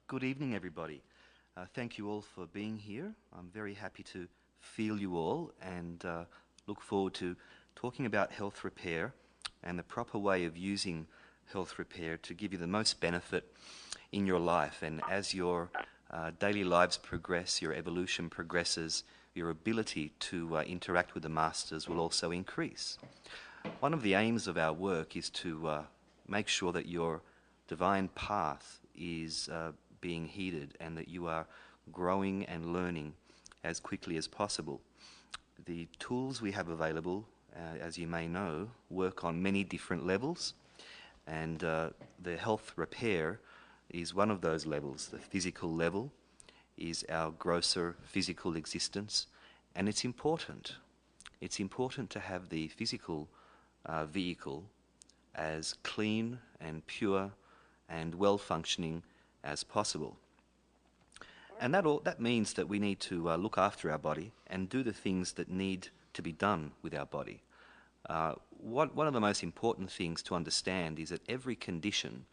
Good evening, everybody. Thank you all for being here. I'm very happy to feel you all and look forward to talking about health repair and the proper way of using health repair to give you the most benefit in your life. And as your daily lives progress, your evolution progresses, your ability to interact with the masters will also increase. One of the aims of our work is to make sure that your divine path is being heeded and that you are growing and learning as quickly as possible. The tools we have available, as you may know, work on many different levels, and the health repair is one of those levels. The physical level is our grosser physical existence, and it's important. It's important to have the physical vehicle as clean and pure and well-functioning as possible. And that means that we need to look after our body and do the things that need to be done with our body. One of the most important things to understand is that every condition,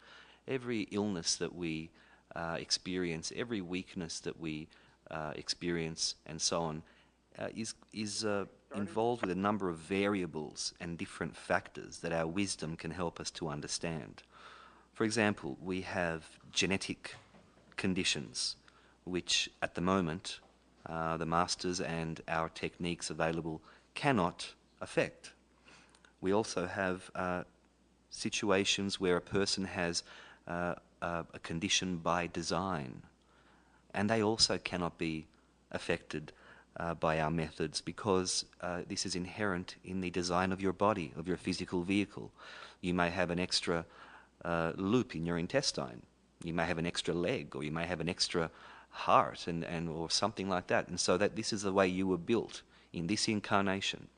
every illness that we experience, every weakness that we experience, and so on, is involved with a number of variables and different factors that our wisdom can help us to understand. For example, we have genetic conditions, which at the moment the masters and our techniques available cannot affect. We also have situations where a person has a condition by design, and they also cannot be affected by our methods because this is inherent in the design of your body, of your physical vehicle. You may have an extra loop in your intestine. You may have an extra leg, or you may have an extra heart, or something like that. And so that this is the way you were built in this incarnation.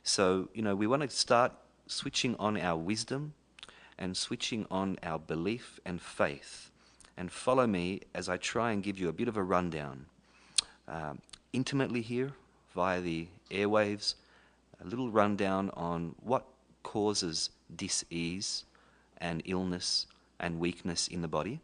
So, we want to start switching on our wisdom and switching on our belief and faith. And follow me as I try and give you a bit of a rundown. Intimately here, via the airwaves, a little rundown on what causes dis-ease and illness and weakness in the body,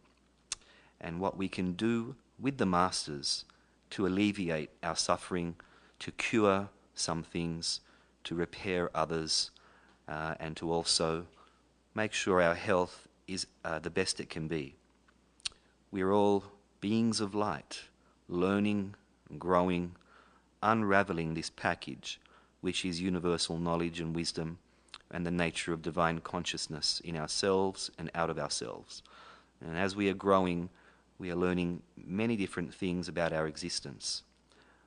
and what we can do with the masters to alleviate our suffering, to cure some things, to repair others, and to also make sure our health is the best it can be. We're all beings of light, learning, growing, unraveling this package, which is universal knowledge and wisdom, and the nature of divine consciousness in ourselves and out of ourselves. And as we are growing, we are learning many different things about our existence.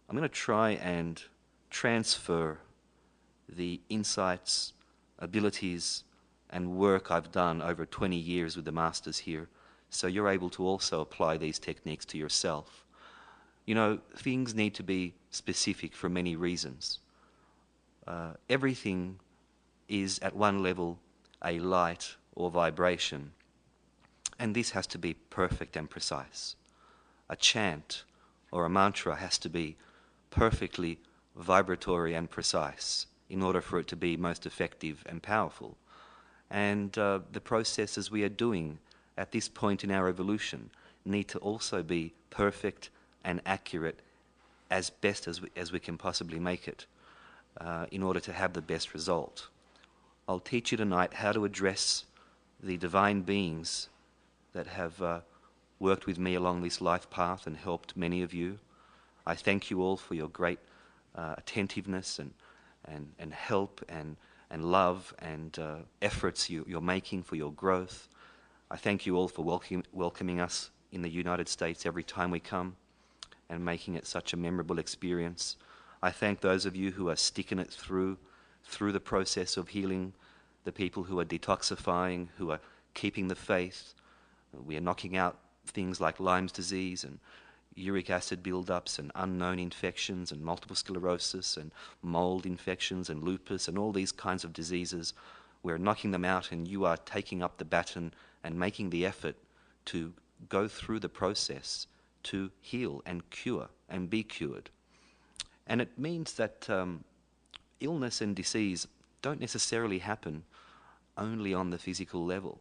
I'm going to try and transfer the insights, abilities, and work I've done over 20 years with the masters here, so you're able to also apply these techniques to yourself. Things need to be specific for many reasons. Everything is at one level a light or vibration, and this has to be perfect and precise. A chant or a mantra has to be perfectly vibratory and precise in order for it to be most effective and powerful. And the processes we are doing at this point in our evolution need to also be perfect and accurate as best as we can possibly make it in order to have the best result. I'll teach you tonight how to address the divine beings that have worked with me along this life path and helped many of you. I thank you all for your great attentiveness and help and love and efforts you're making for your growth. I thank you all for welcoming us in the United States every time we come and making it such a memorable experience. I thank those of you who are sticking it through the process of healing, the people who are detoxifying, who are keeping the faith. We are knocking out things like Lyme's disease and uric acid buildups and unknown infections and multiple sclerosis and mold infections and lupus and all these kinds of diseases. We're knocking them out, and you are taking up the baton and making the effort to go through the process to heal and cure and be cured. And it means that illness and disease don't necessarily happen only on the physical level.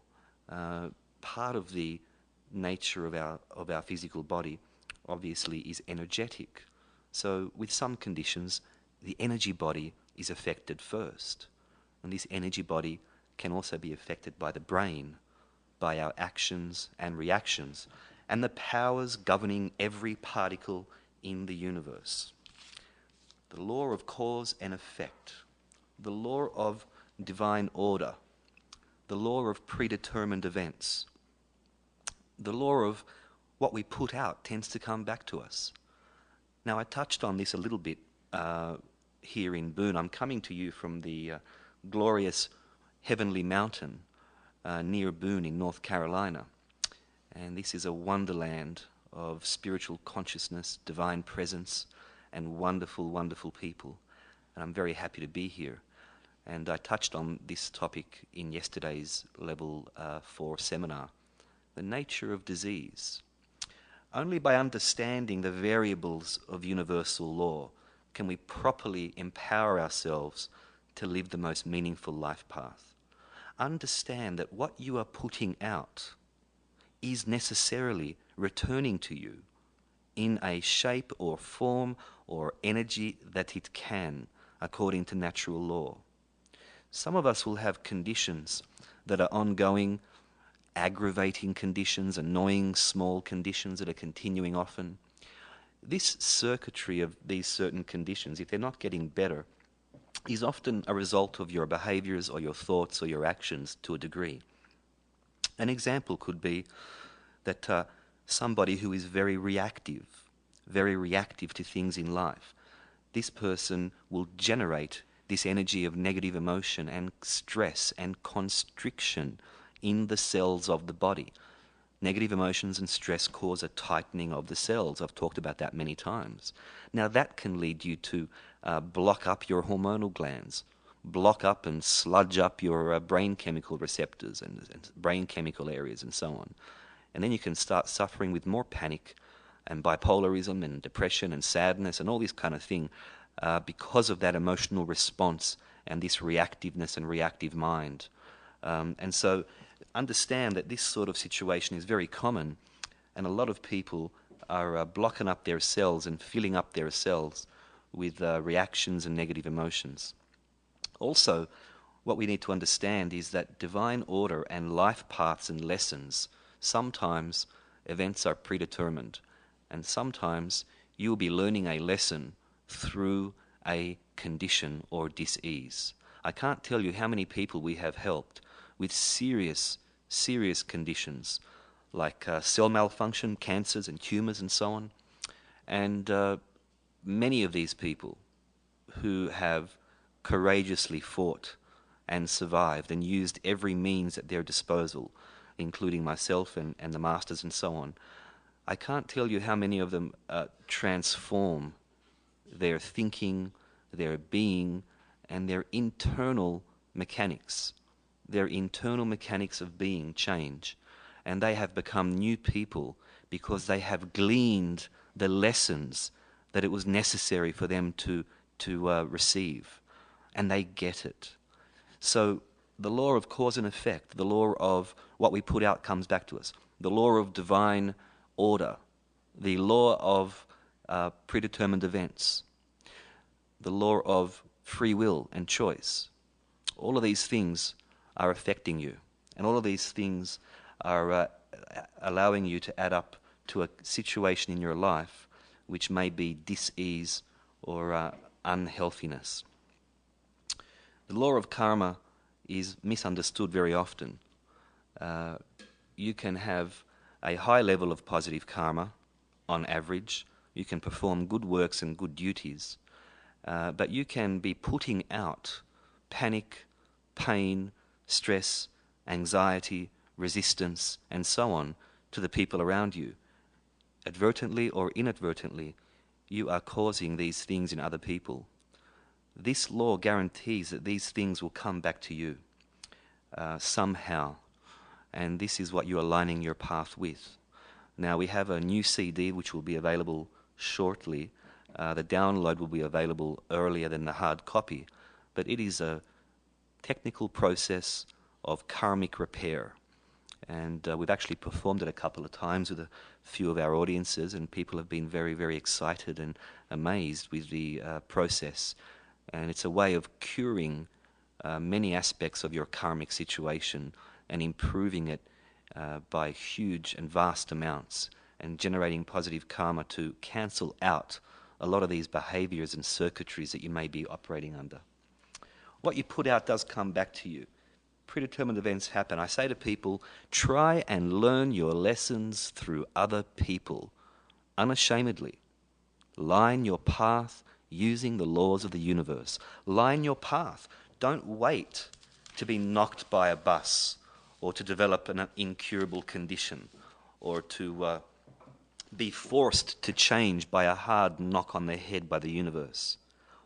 Part of the nature of our physical body obviously is energetic. So with some conditions, the energy body is affected first. And this energy body can also be affected by the brain, by our actions and reactions, and the powers governing every particle in the universe. The law of cause and effect, the law of divine order, the law of predetermined events, the law of what we put out tends to come back to us. Now, I touched on this a little bit here in Boone. I'm coming to you from the glorious Heavenly Mountain near Boone in North Carolina. And this is a wonderland of spiritual consciousness, divine presence, and wonderful, wonderful people. And I'm very happy to be here. And I touched on this topic in yesterday's Level 4 seminar, the nature of disease. Only by understanding the variables of universal law can we properly empower ourselves to live the most meaningful life path. Understand that what you are putting out is necessarily returning to you in a shape or form or energy that it can, according to natural law. Some of us will have conditions that are ongoing, aggravating conditions, annoying small conditions that are continuing often. This circuitry of these certain conditions, if they're not getting better, is often a result of your behaviors or your thoughts or your actions to a degree. An example could be that somebody who is very reactive to things in life, this person will generate this energy of negative emotion and stress and constriction in the cells of the body. Negative emotions and stress cause a tightening of the cells. I've talked about that many times. Now that can lead you to block up your hormonal glands, block up and sludge up your brain chemical receptors and brain chemical areas and so on. And then you can start suffering with more panic and bipolarism and depression and sadness and all this kind of thing because of that emotional response and this reactiveness and reactive mind. And so understand that this sort of situation is very common, and a lot of people are blocking up their cells and filling up their cells with reactions and negative emotions. Also, what we need to understand is that divine order and life paths and lessons, sometimes events are predetermined, and sometimes you will be learning a lesson through a condition or dis-ease. I can't tell you how many people we have helped with serious conditions like cell malfunction, cancers and tumours and so on. And many of these people who have courageously fought and survived and used every means at their disposal, including myself and the masters and so on, I can't tell you how many of them transform their thinking, their being, and their internal mechanics. Their internal mechanics of being change, and they have become new people because they have gleaned the lessons that it was necessary for them to receive, and they get it. So the law of cause and effect, the law of what we put out comes back to us, the law of divine order, the law of predetermined events, the law of free will and choice, all of these things are affecting you, and all of these things are allowing you to add up to a situation in your life which may be dis-ease or unhealthiness. The law of karma is misunderstood very often. You can have a high level of positive karma on average. You can perform good works and good duties, but you can be putting out panic, pain, stress, anxiety, resistance, and so on to the people around you. Advertently or inadvertently, you are causing these things in other people. This law guarantees that these things will come back to you somehow, and this is what you are lining your path with. Now, we have a new CD which will be available shortly. The download will be available earlier than the hard copy, but it is a technical process of karmic repair. And we've actually performed it a couple of times with a few of our audiences, and people have been very, very excited and amazed with the process. And it's a way of curing many aspects of your karmic situation and improving it by huge and vast amounts, and generating positive karma to cancel out a lot of these behaviors and circuitries that you may be operating under. What you put out does come back to you. Predetermined events happen. I say to people, try and learn your lessons through other people, unashamedly. Line your path using the laws of the universe. Line your path. Don't wait to be knocked by a bus, or to develop an incurable condition, or to be forced to change by a hard knock on the head by the universe.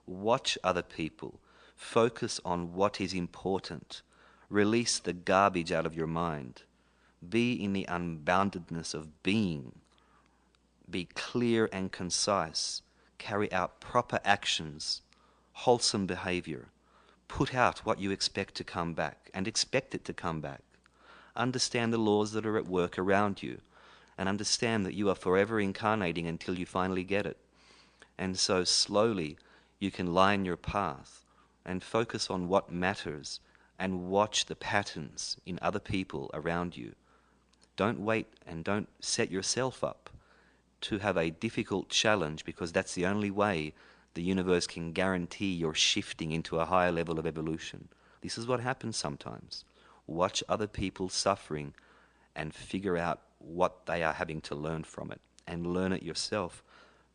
Watch other people. Focus on what is important. Release the garbage out of your mind. Be in the unboundedness of being. Be clear and concise. Carry out proper actions, wholesome behavior. Put out what you expect to come back, and expect it to come back. Understand the laws that are at work around you, and understand that you are forever incarnating until you finally get it. And so slowly you can line your path and focus on what matters, and watch the patterns in other people around you. Don't wait and don't set yourself up to have a difficult challenge, because that's the only way the universe can guarantee you're shifting into a higher level of evolution. This is what happens sometimes. Watch other people suffering and figure out what they are having to learn from it, and learn it yourself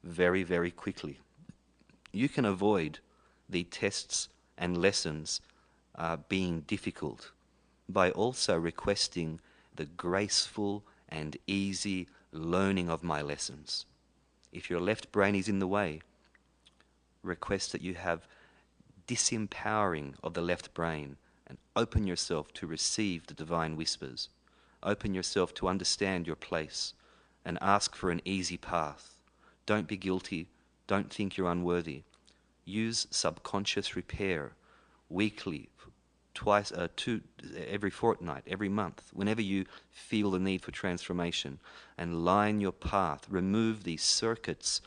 very, very quickly. You can avoid the tests and lessons being difficult by also requesting the graceful and easy learning of my lessons. If your left brain is in the way, request that you have disempowering of the left brain, and open yourself to receive the divine whispers. Open yourself to understand your place and ask for an easy path. Don't be guilty. Don't think you're unworthy. Use subconscious repair weekly, twice, every fortnight, every month, whenever you feel the need for transformation, and line your path. Remove the circuits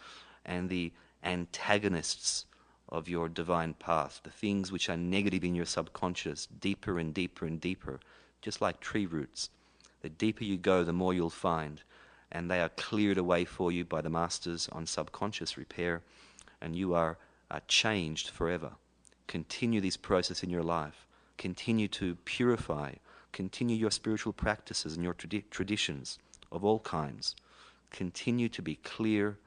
and the antagonists of your divine path, the things which are negative in your subconscious, deeper and deeper and deeper, just like tree roots. The deeper you go, the more you'll find, and they are cleared away for you by the masters on subconscious repair, and you are changed forever. Continue this process in your life. Continue to purify. Continue your spiritual practices and your traditions of all kinds. Continue to be clear.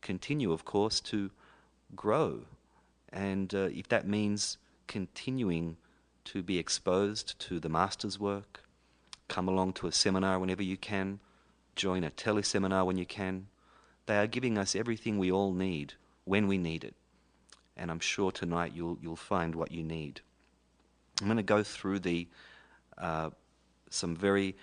Continue, of course, to grow. And if that means continuing to be exposed to the master's work, come along to a seminar whenever you can, join a teleseminar when you can. They are giving us everything we all need when we need it. And I'm sure tonight you'll find what you need. I'm going to go through some very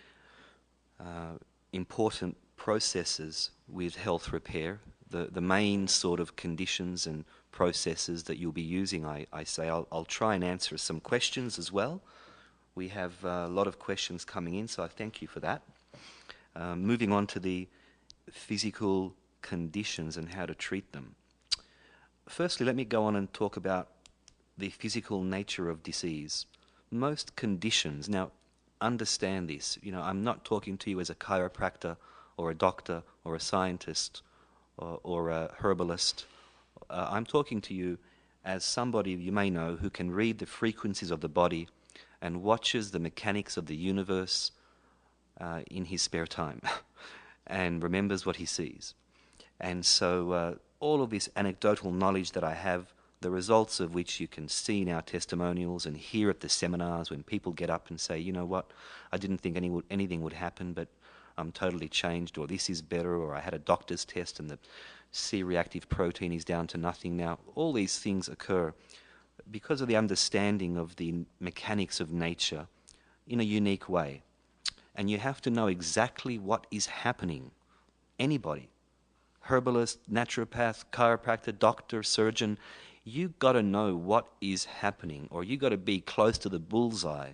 important processes with health repair. The main sort of conditions and processes that you'll be using, I say. I'll try and answer some questions as well. We have a lot of questions coming in, so I thank you for that. Moving on to the physical conditions and how to treat them. Firstly, let me go on and talk about the physical nature of disease. Most conditions, now understand this, I'm not talking to you as a chiropractor or a doctor or a scientist or a herbalist. I'm talking to you as somebody you may know who can read the frequencies of the body and watches the mechanics of the universe in his spare time and remembers what he sees. And so all of this anecdotal knowledge that I have, the results of which you can see in our testimonials and hear at the seminars when people get up and say, you know what, I didn't think anything would happen, but I'm totally changed, or this is better, or I had a doctor's test and the C-reactive protein is down to nothing now. All these things occur because of the understanding of the mechanics of nature in a unique way. And you have to know exactly what is happening. Anybody, herbalist, naturopath, chiropractor, doctor, surgeon, you got to know what is happening, or you got to be close to the bullseye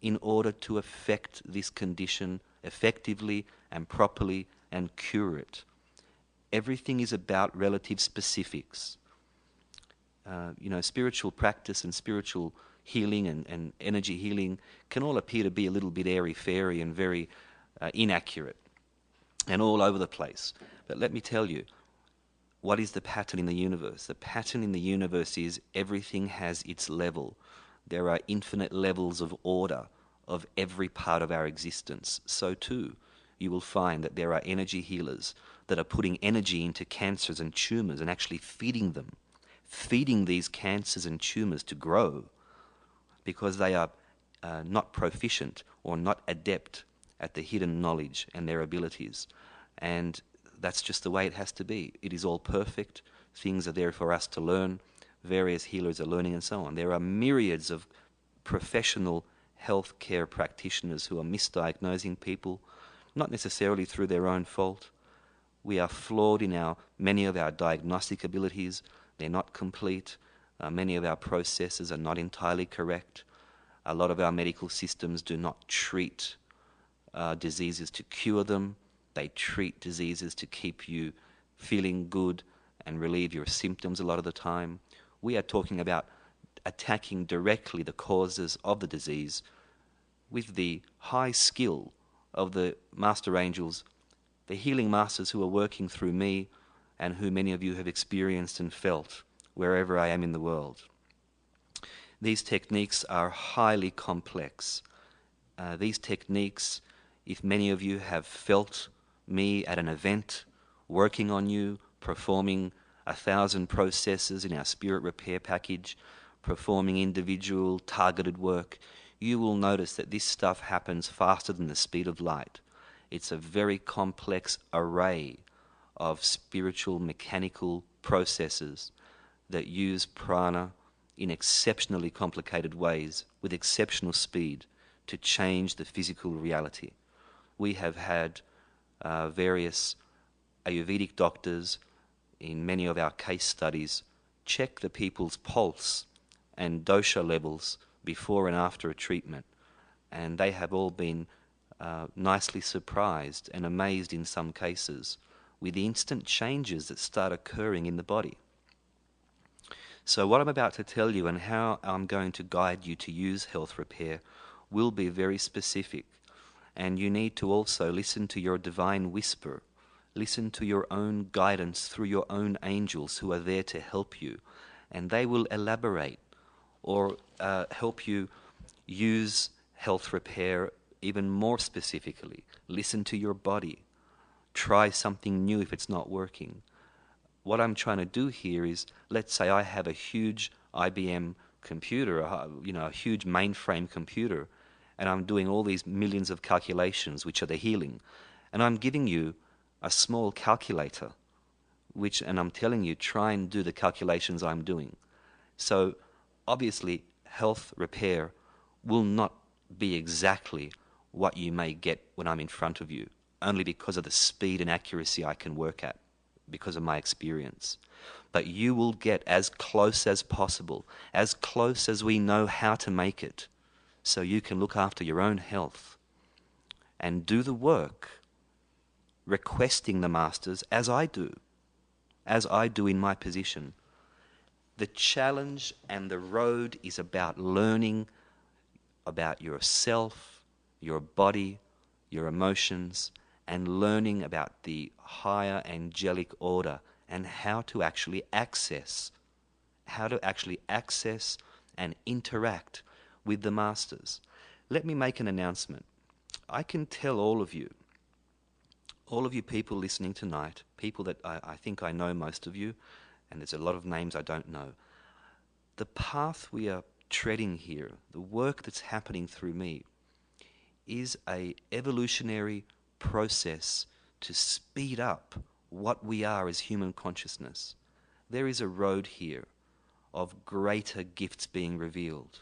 in order to affect this condition effectively and properly and cure it. Everything is about relative specifics. Spiritual practice and spiritual healing and energy healing can all appear to be a little bit airy-fairy and very inaccurate and all over the place. But let me tell you, what is the pattern in the universe? The pattern in the universe is everything has its level. There are infinite levels of order of every part of our existence. So too, you will find that there are energy healers that are putting energy into cancers and tumors and actually feeding them, feeding these cancers and tumors to grow because they are not proficient or not adept at the hidden knowledge and their abilities. And that's just the way it has to be. It is all perfect. Things are there for us to learn. Various healers are learning and so on. There are myriads of professional healthcare practitioners who are misdiagnosing people, not necessarily through their own fault. We are flawed in many of our diagnostic abilities. They're not complete. Many of our processes are not entirely correct. A lot of our medical systems do not treat diseases to cure them. They treat diseases to keep you feeling good and relieve your symptoms a lot of the time. We are talking about attacking directly the causes of the disease with the high skill of the master angels, the healing masters who are working through me and who many of you have experienced and felt wherever I am in the world. These techniques are highly complex. These techniques, if many of you have felt me at an event, working on you, performing 1,000 processes in our spirit repair package, performing individual targeted work, you will notice that this stuff happens faster than the speed of light. It's a very complex array of spiritual mechanical processes that use prana in exceptionally complicated ways with exceptional speed to change the physical reality. We have had various Ayurvedic doctors in many of our case studies check the people's pulse and dosha levels before and after a treatment, and they have all been nicely surprised and amazed in some cases with the instant changes that start occurring in the body. So what I'm about to tell you and how I'm going to guide you to use health repair will be very specific, and you need to also listen to your divine whisper, listen to your own guidance through your own angels who are there to help you, and they will elaborate or help you use health repair even more specifically. Listen to your body. Try something new if it's not working. What I'm trying to do here is, let's say I have a huge IBM computer, a huge mainframe computer, and I'm doing all these millions of calculations, which are the healing, and I'm giving you a small calculator, and I'm telling you, try and do the calculations I'm doing. So obviously, health repair will not be exactly what you may get when I'm in front of you, only because of the speed and accuracy I can work at, because of my experience. But you will get as close as possible, as close as we know how to make it, so you can look after your own health and do the work, requesting the masters as I do in my position. The challenge and the road is about learning about yourself, your body, your emotions, and learning about the higher angelic order and how to actually access and interact with the masters. Let me make an announcement. I can tell all of you people listening tonight, people that I think I know most of you, and there's a lot of names I don't know, the path we are treading here, the work that's happening through me, is a evolutionary process to speed up what we are as human consciousness. There is a road here of greater gifts being revealed.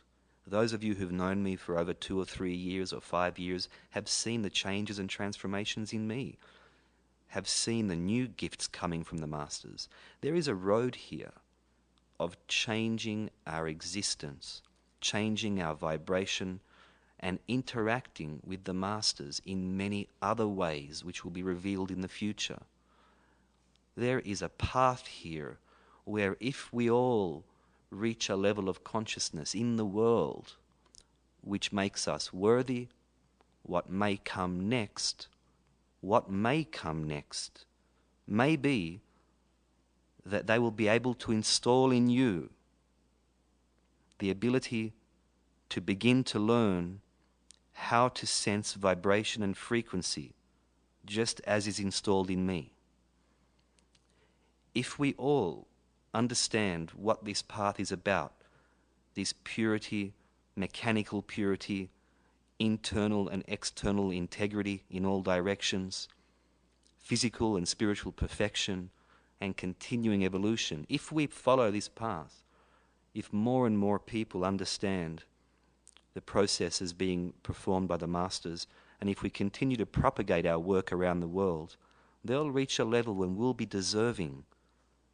Those of you who've known me for over 2 or 3 years or 5 years have seen the changes and transformations in me, have seen the new gifts coming from the masters. There is a road here of changing our existence, changing our vibration, and interacting with the masters in many other ways which will be revealed in the future. There is a path here where if we all reach a level of consciousness in the world which makes us worthy, what may come next may be that they will be able to install in you the ability to begin to learn how to sense vibration and frequency, just as is installed in me. If we all understand what this path is about, this purity, mechanical purity, internal and external integrity in all directions, physical and spiritual perfection, and continuing evolution, if we follow this path, if more and more people understand the processes being performed by the masters, and if we continue to propagate our work around the world, they'll reach a level when we'll be deserving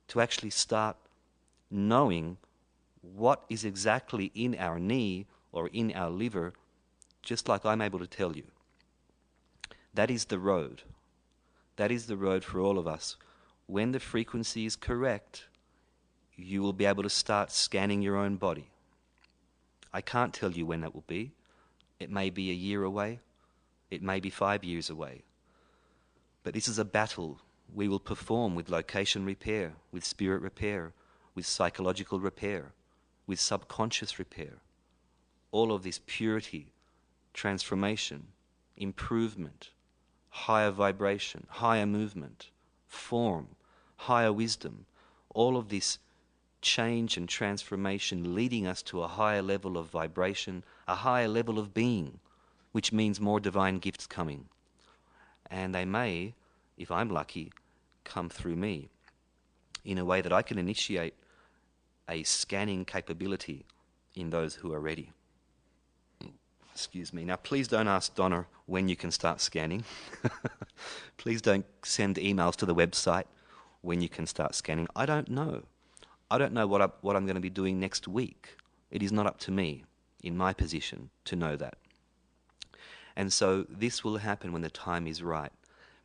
to actually start knowing what is exactly in our knee or in our liver, just like I'm able to tell you. That is the road. That is the road for all of us. When the frequency is correct, you will be able to start scanning your own body. I can't tell you when that will be. It may be a year away. It may be 5 years away. But this is a battle we will perform with location repair, with spirit repair, with psychological repair, with subconscious repair. All of this purity, transformation, improvement, higher vibration, higher movement, form, higher wisdom, all of this change and transformation leading us to a higher level of vibration, a higher level of being, which means more divine gifts coming. And they may, if I'm lucky, come through me in a way that I can initiate a scanning capability in those who are ready. Excuse me. Now, please don't ask Donna when you can start scanning. Please don't send emails to the website when you can start scanning. I don't know. I don't know what I'm going to be doing next week. It is not up to me, in my position, to know that. And so this will happen when the time is right.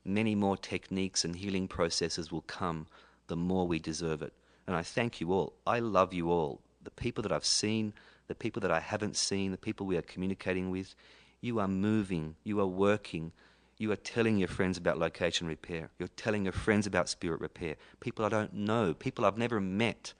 Many more techniques and healing processes will come the more we deserve it. And I thank you all. I love you all. The people that I've seen, the people that I haven't seen, the people we are communicating with, you are moving, you are working, you are telling your friends about location repair, you're telling your friends about spirit repair. People I don't know, people I've never met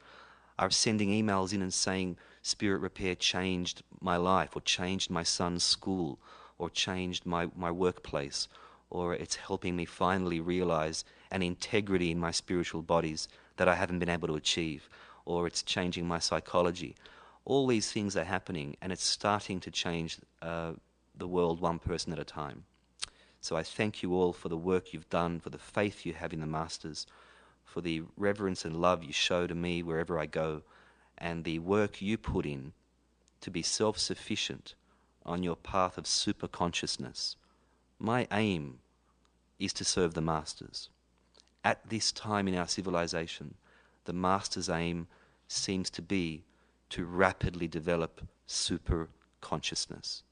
are sending emails in and saying spirit repair changed my life, or changed my son's school, or changed my workplace, or it's helping me finally realize an integrity in my spiritual bodies that I haven't been able to achieve, or it's changing my psychology. All these things are happening, and it's starting to change the world one person at a time. So I thank you all for the work you've done, for the faith you have in the Masters, for the reverence and love you show to me wherever I go, and the work you put in to be self-sufficient on your path of super consciousness. My aim is to serve the Masters. At this time in our civilization, the Master's aim seems to be to rapidly develop super consciousness.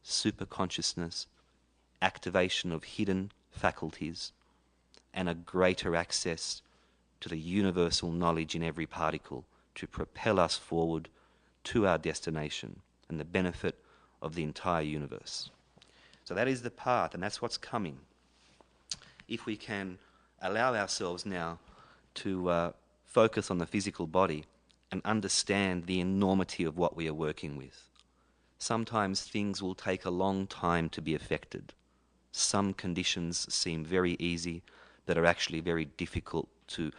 Super consciousness, activation of hidden faculties, and a greater access to the universal knowledge in every particle to propel us forward to our destination and the benefit of the entire universe. So that is the path, and that's what's coming. If we can allow ourselves now to focus on the physical body and understand the enormity of what we are working with. Sometimes things will take a long time to be affected. Some conditions seem very easy, that are actually very difficult to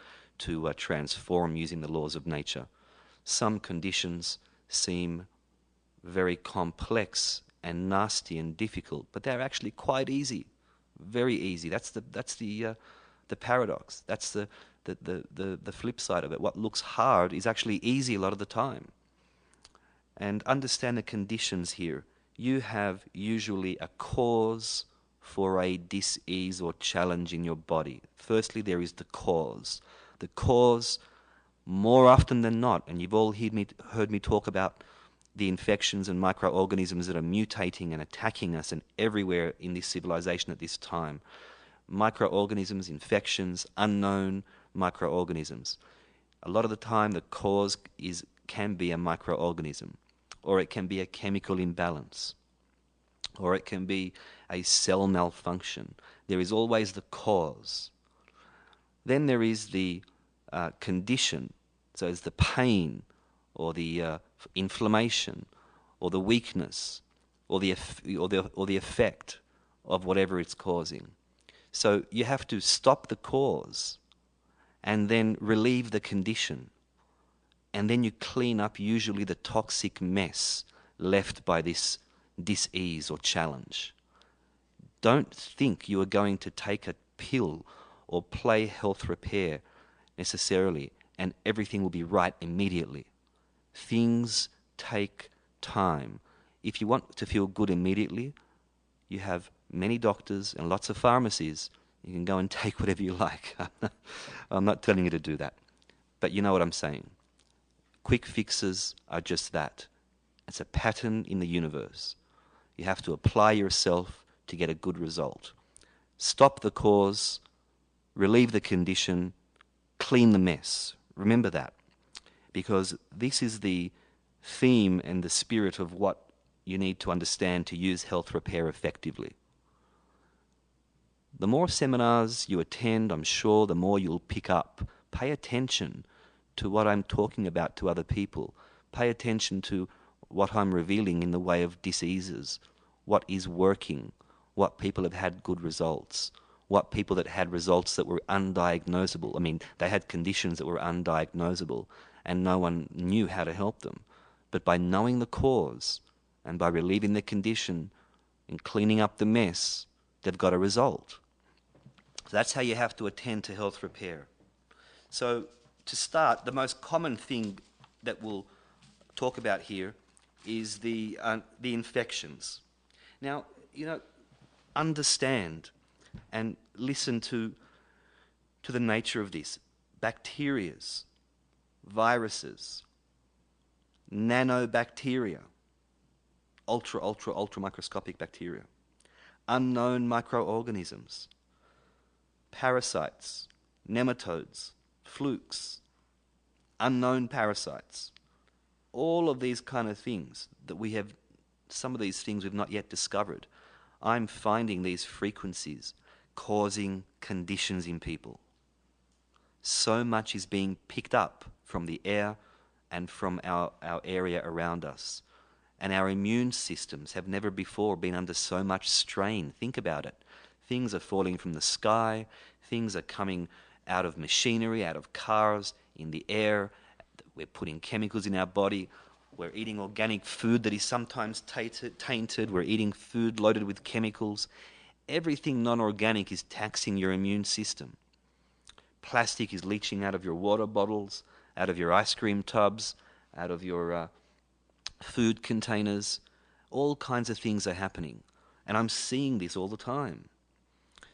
transform using the laws of nature. Some conditions seem very complex and nasty and difficult, but they're actually quite easy, very easy. That's the paradox. That's the flip side of it. What looks hard is actually easy a lot of the time. And understand the conditions here. You have usually a cause for a dis-ease or challenge in your body. Firstly, there is the cause. The cause, more often than not, and you've all heard me talk about the infections and microorganisms that are mutating and attacking us and everywhere in this civilization at this time. Microorganisms, infections, unknown microorganisms. A lot of the time the cause can be a microorganism, or it can be a chemical imbalance, or it can be a cell malfunction. There is always the cause. Then there is the condition, so it's the pain, or the inflammation, or the weakness, or the effect of whatever it's causing. So you have to stop the cause and then relieve the condition. And then you clean up usually the toxic mess left by this dis-ease or challenge. Don't think you are going to take a pill or play health repair necessarily and everything will be right immediately. Things take time. If you want to feel good immediately, you have many doctors and lots of pharmacies. You can go and take whatever you like. I'm not telling you to do that. But you know what I'm saying. Quick fixes are just that. It's a pattern in the universe. You have to apply yourself to get a good result. Stop the cause, relieve the condition, clean the mess. Remember that. Because this is the theme and the spirit of what you need to understand to use health repair effectively. The more seminars you attend, I'm sure, the more you'll pick up. Pay attention to what I'm talking about to other people. Pay attention to what I'm revealing in the way of diseases, what is working, what people have had good results, what people that had results that were undiagnosable. I mean, they had conditions that were undiagnosable and no one knew how to help them. But by knowing the cause and by relieving the condition and cleaning up the mess, they've got a result. So that's how you have to attend to health repair. So to start, the most common thing that we'll talk about here is the infections. Now, understand and listen to the nature of this. Bacterias, viruses, nanobacteria, ultra microscopic bacteria, unknown microorganisms, parasites, nematodes, flukes, unknown parasites, all of these kind of things that we have, some of these things we've not yet discovered. I'm finding these frequencies causing conditions in people. So much is being picked up from the air and from our area around us. And our immune systems have never before been under so much strain. Think about it. Things are falling from the sky, things are coming out of machinery, out of cars, in the air. We're putting chemicals in our body. We're eating organic food that is sometimes tainted. We're eating food loaded with chemicals. Everything non-organic is taxing your immune system. Plastic is leaching out of your water bottles, out of your ice cream tubs, out of your food containers. All kinds of things are happening. And I'm seeing this all the time.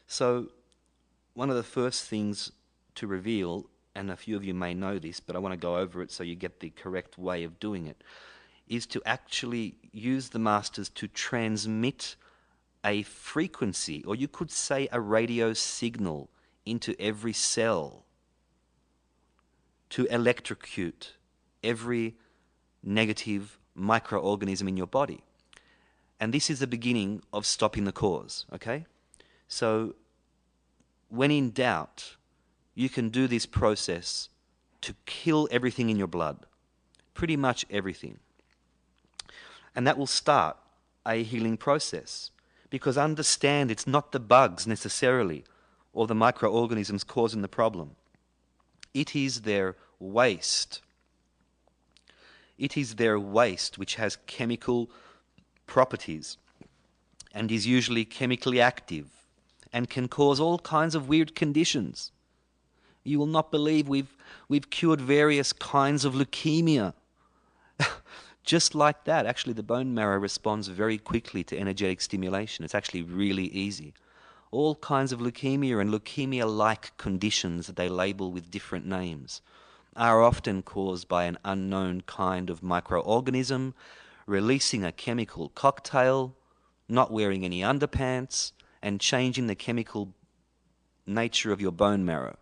So one of the first things to reveal, and a few of you may know this, but I want to go over it so you get the correct way of doing it, is to actually use the masters to transmit a frequency, or you could say a radio signal, into every cell to electrocute every negative microorganism in your body. And this is the beginning of stopping the cause, okay? So when in doubt, you can do this process to kill everything in your blood, pretty much everything. And that will start a healing process. Because understand, it's not the bugs necessarily or the microorganisms causing the problem. It is their waste. It is their waste which has chemical properties and is usually chemically active and can cause all kinds of weird conditions. You will not believe we've cured various kinds of leukemia. Just like that. Actually, the bone marrow responds very quickly to energetic stimulation. It's actually really easy. All kinds of leukemia and leukemia-like conditions that they label with different names are often caused by an unknown kind of microorganism releasing a chemical cocktail, not wearing any underpants, and changing the chemical nature of your bone marrow.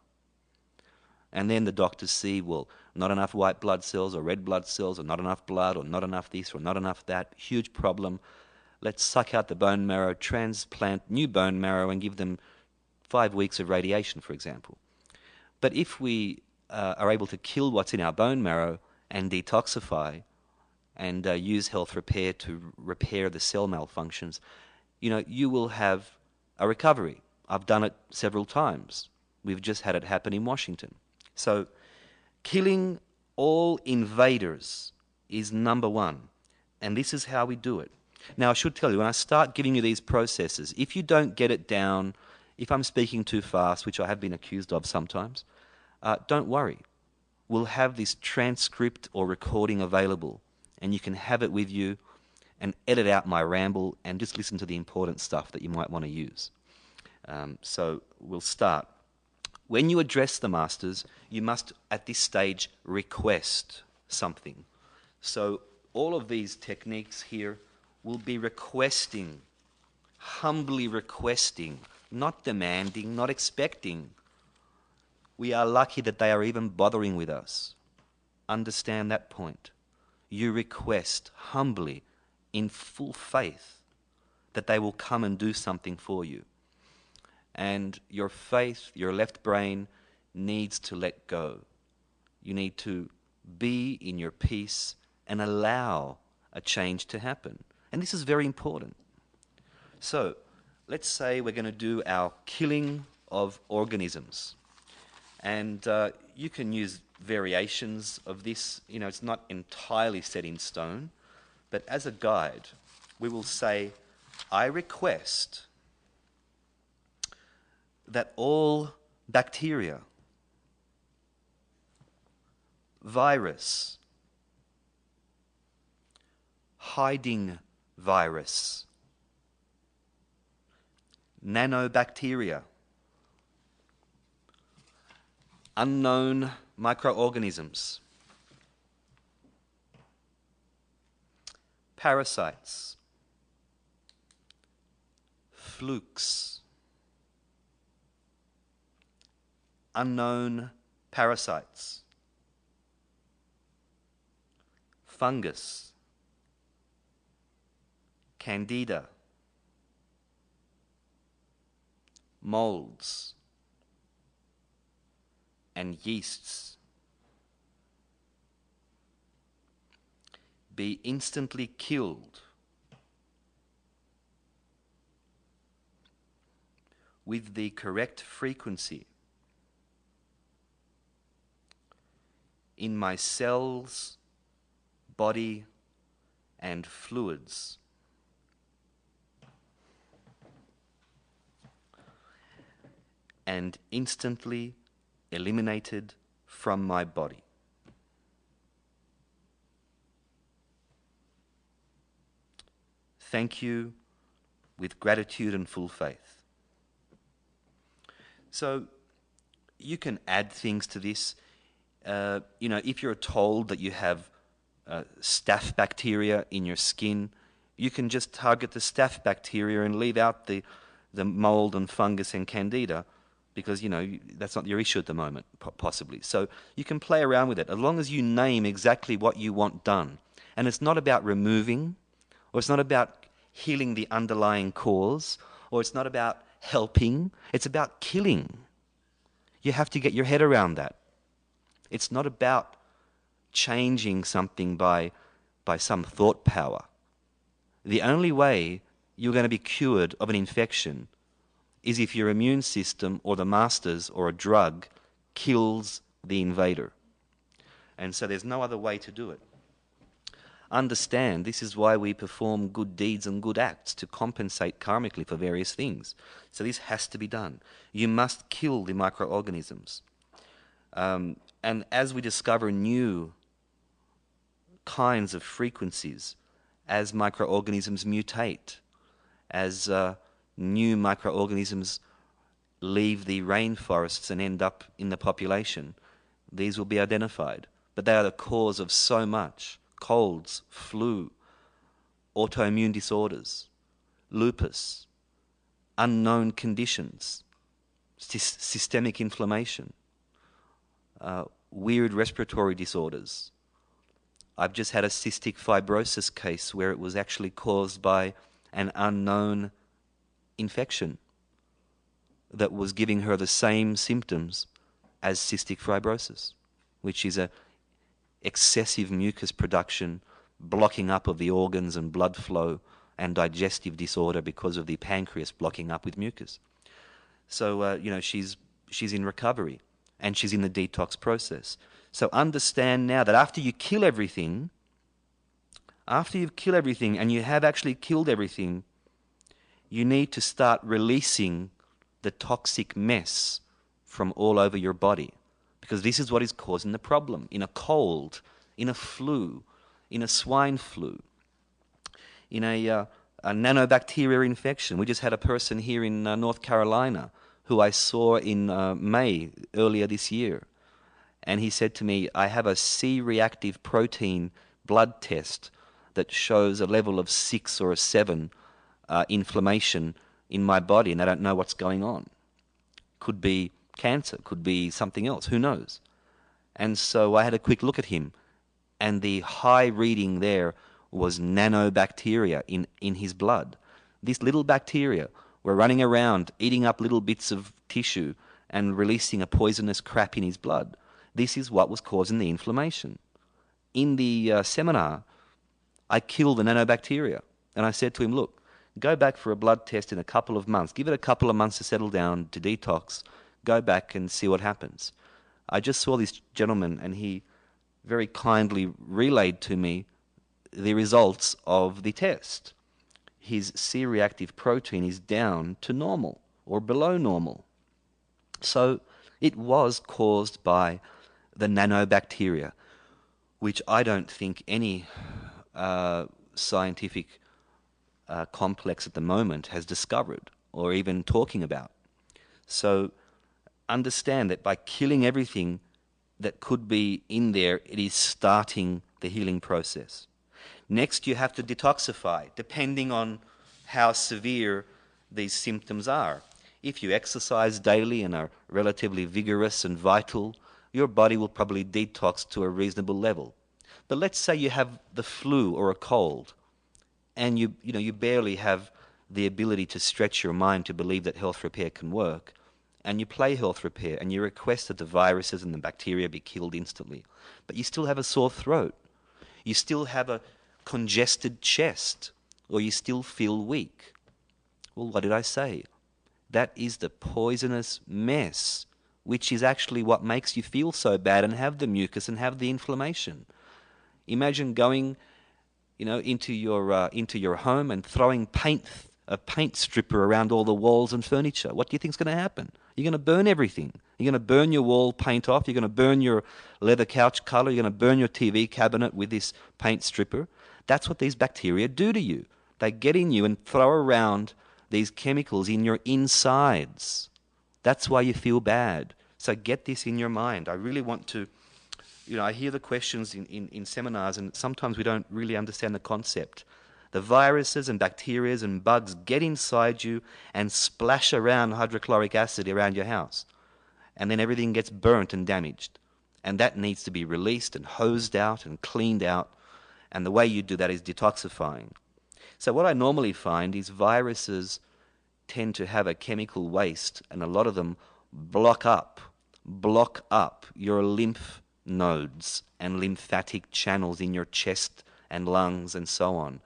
And then the doctors see, well, not enough white blood cells or red blood cells, or not enough blood, or not enough this, or not enough that. Huge problem. Let's suck out the bone marrow, transplant new bone marrow, and give them 5 weeks of radiation, for example. But if we are able to kill what's in our bone marrow and detoxify and use health repair to repair the cell malfunctions, you will have a recovery. I've done it several times. We've just had it happen in Washington. So killing all invaders is number one, and this is how we do it. Now, I should tell you, when I start giving you these processes, if you don't get it down, if I'm speaking too fast, which I have been accused of sometimes, don't worry. We'll have this transcript or recording available, and you can have it with you and edit out my ramble and just listen to the important stuff that you might want to use. So we'll start. When you address the masters, you must, at this stage, request something. So all of these techniques here will be requesting, humbly requesting, not demanding, not expecting. We are lucky that they are even bothering with us. Understand that point. You request humbly, in full faith, that they will come and do something for you. And your faith, your left brain, needs to let go. You need to be in your peace and allow a change to happen. And this is very important. So, let's say we're going to do our killing of organisms. And you can use variations of this. It's not entirely set in stone. But as a guide, we will say, I request that all bacteria, virus, hiding virus, nanobacteria, unknown microorganisms, parasites, flukes, unknown parasites, fungus, candida, molds, and yeasts be instantly killed with the correct frequency in my cells, body, and fluids. And instantly eliminated from my body. Thank you with gratitude and full faith. So you can add things to this. If you're told that you have staph bacteria in your skin, you can just target the staph bacteria and leave out the mold and fungus and candida, because that's not your issue at the moment, possibly. So you can play around with it as long as you name exactly what you want done. And it's not about removing, or it's not about healing the underlying cause, or it's not about helping. It's about killing. You have to get your head around that. It's not about changing something by some thought power. The only way you're going to be cured of an infection is if your immune system or the masters or a drug kills the invader. And so there's no other way to do it. Understand, this is why we perform good deeds and good acts, to compensate karmically for various things. So this has to be done. You must kill the microorganisms. And as we discover new kinds of frequencies, as microorganisms mutate, as new microorganisms leave the rainforests and end up in the population, these will be identified. But they are the cause of so much: colds, flu, autoimmune disorders, lupus, unknown conditions, systemic inflammation, weird respiratory disorders. I've just had a cystic fibrosis case where it was actually caused by an unknown infection that was giving her the same symptoms as cystic fibrosis, which is a excessive mucus production, blocking up of the organs and blood flow, and digestive disorder because of the pancreas blocking up with mucus. So, she's in recovery, and she's in the detox process. So understand now that after you kill everything, and you have actually killed everything, you need to start releasing the toxic mess from all over your body, because this is what is causing the problem. In a cold, in a flu, in a swine flu, in a nanobacteria infection. We just had a person here in North Carolina who I saw in May earlier this year, and he said to me, I have a C-reactive protein blood test that shows a level of 6 or a 7 inflammation in my body, and I don't know what's going on. Could be cancer, could be something else, who knows? And so I had a quick look at him, and the high reading there was nanobacteria in his blood. These little bacteria were running around, eating up little bits of tissue and releasing a poisonous crap in his blood. This is what was causing the inflammation. In the seminar, I killed the nanobacteria, and I said to him, look, go back for a blood test in a couple of months. Give it a couple of months to settle down, to detox. Go back and see what happens. I just saw this gentleman, and he very kindly relayed to me the results of the test. His C-reactive protein is down to normal or below normal. So it was caused by the nanobacteria, which I don't think any scientific complex at the moment has discovered or even talking about. So understand that by killing everything that could be in there, it is starting the healing process. Next, you have to detoxify, depending on how severe these symptoms are. If you exercise daily and are relatively vigorous and vital, your body will probably detox to a reasonable level. But let's say you have the flu or a cold, and you barely have the ability to stretch your mind to believe that health repair can work, and you play health repair, and you request that the viruses and the bacteria be killed instantly, but you still have a sore throat, you still have a congested chest, or you still feel weak. Well, what did I say? That is the poisonous mess, which is actually what makes you feel so bad and have the mucus and have the inflammation. Imagine going, into your home and throwing a paint stripper around all the walls and furniture. What do you think is going to happen? You're going to burn everything. You're going to burn your wall paint off. You're going to burn your leather couch color. You're going to burn your TV cabinet with this paint stripper. That's what these bacteria do to you. They get in you and throw around these chemicals in your insides. That's why you feel bad. So get this in your mind. I really want to, I hear the questions in seminars, and sometimes we don't really understand the concept. The viruses and bacteria and bugs get inside you and splash around hydrochloric acid around your house. And then everything gets burnt and damaged. And that needs to be released and hosed out and cleaned out. And the way you do that is detoxifying. So what I normally find is viruses tend to have a chemical waste, and a lot of them block up your lymph nodes and lymphatic channels in your chest and lungs and so on.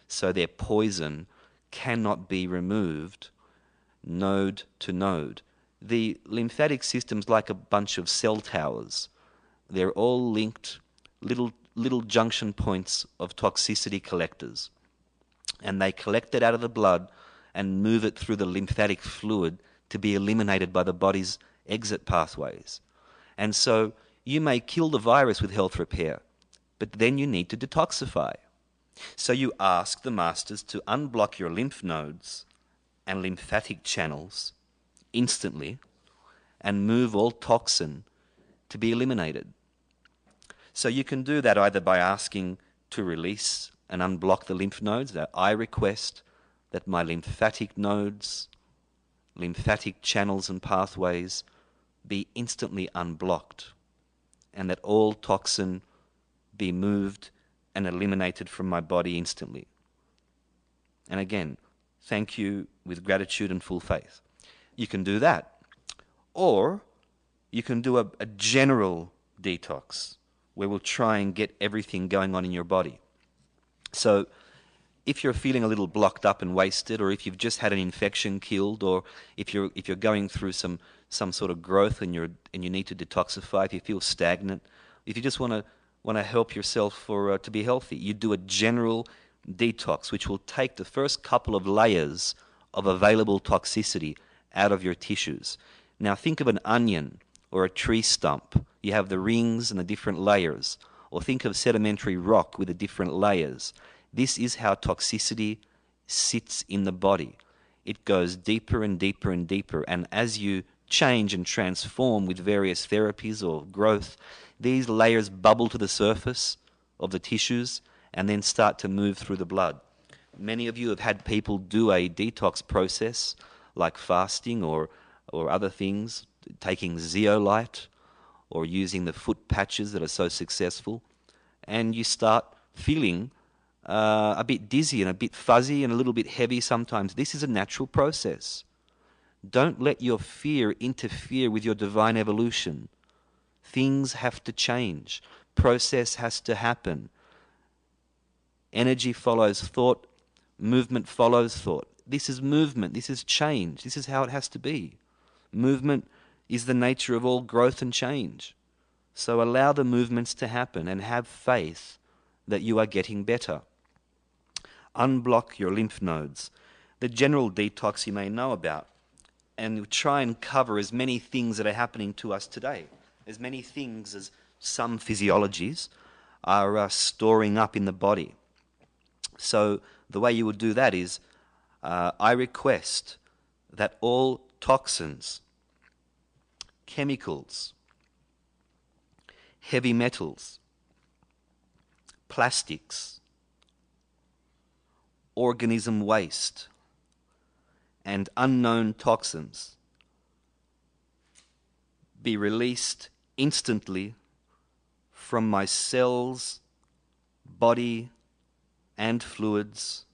So their poison cannot be removed node to node. The lymphatic system's like a bunch of cell towers. They're all linked, little junction points of toxicity collectors. And they collect it out of the blood and move it through the lymphatic fluid to be eliminated by the body's exit pathways. And so you may kill the virus with health repair, but then you need to detoxify. So you ask the masters to unblock your lymph nodes and lymphatic channels instantly and move all toxin to be eliminated. So you can do that either by asking to release and unblock the lymph nodes. That I request that my lymphatic nodes, lymphatic channels and pathways be instantly unblocked, and that all toxin be moved and eliminated from my body instantly. And again, thank you with gratitude and full faith. You can do that. Or you can do a general detox where we'll try and get everything going on in your body. So if you're feeling a little blocked up and wasted, or if you've just had an infection killed, or if you're going through some sort of growth and you need to detoxify, if you feel stagnant, if you just want to help yourself to be healthy, you do a general detox, which will take the first couple of layers of available toxicity out of your tissues. Now think of an onion or a tree stump. You have the rings and the different layers. Or think of sedimentary rock with the different layers. This is how toxicity sits in the body. It goes deeper and deeper and deeper, and as you change and transform with various therapies or growth, these layers bubble to the surface of the tissues and then start to move through the blood. Many of you have had people do a detox process like fasting or other things, taking zeolite or using the foot patches that are so successful, and you start feeling a bit dizzy and a bit fuzzy and a little bit heavy sometimes. This is a natural process. Don't let your fear interfere with your divine evolution. Things have to change. Process has to happen. Energy follows thought. Movement follows thought. This is movement. This is change. This is how it has to be. Movement is the nature of all growth and change. So allow the movements to happen and have faith that you are getting better. Unblock your lymph nodes. The general detox you may know about, and try and cover as many things that are happening to us today, as many things as some physiologies are storing up in the body. So the way you would do that is, I request that all toxins, chemicals, heavy metals, plastics, organism waste, and unknown toxins be released instantly from my cells, body, and fluids,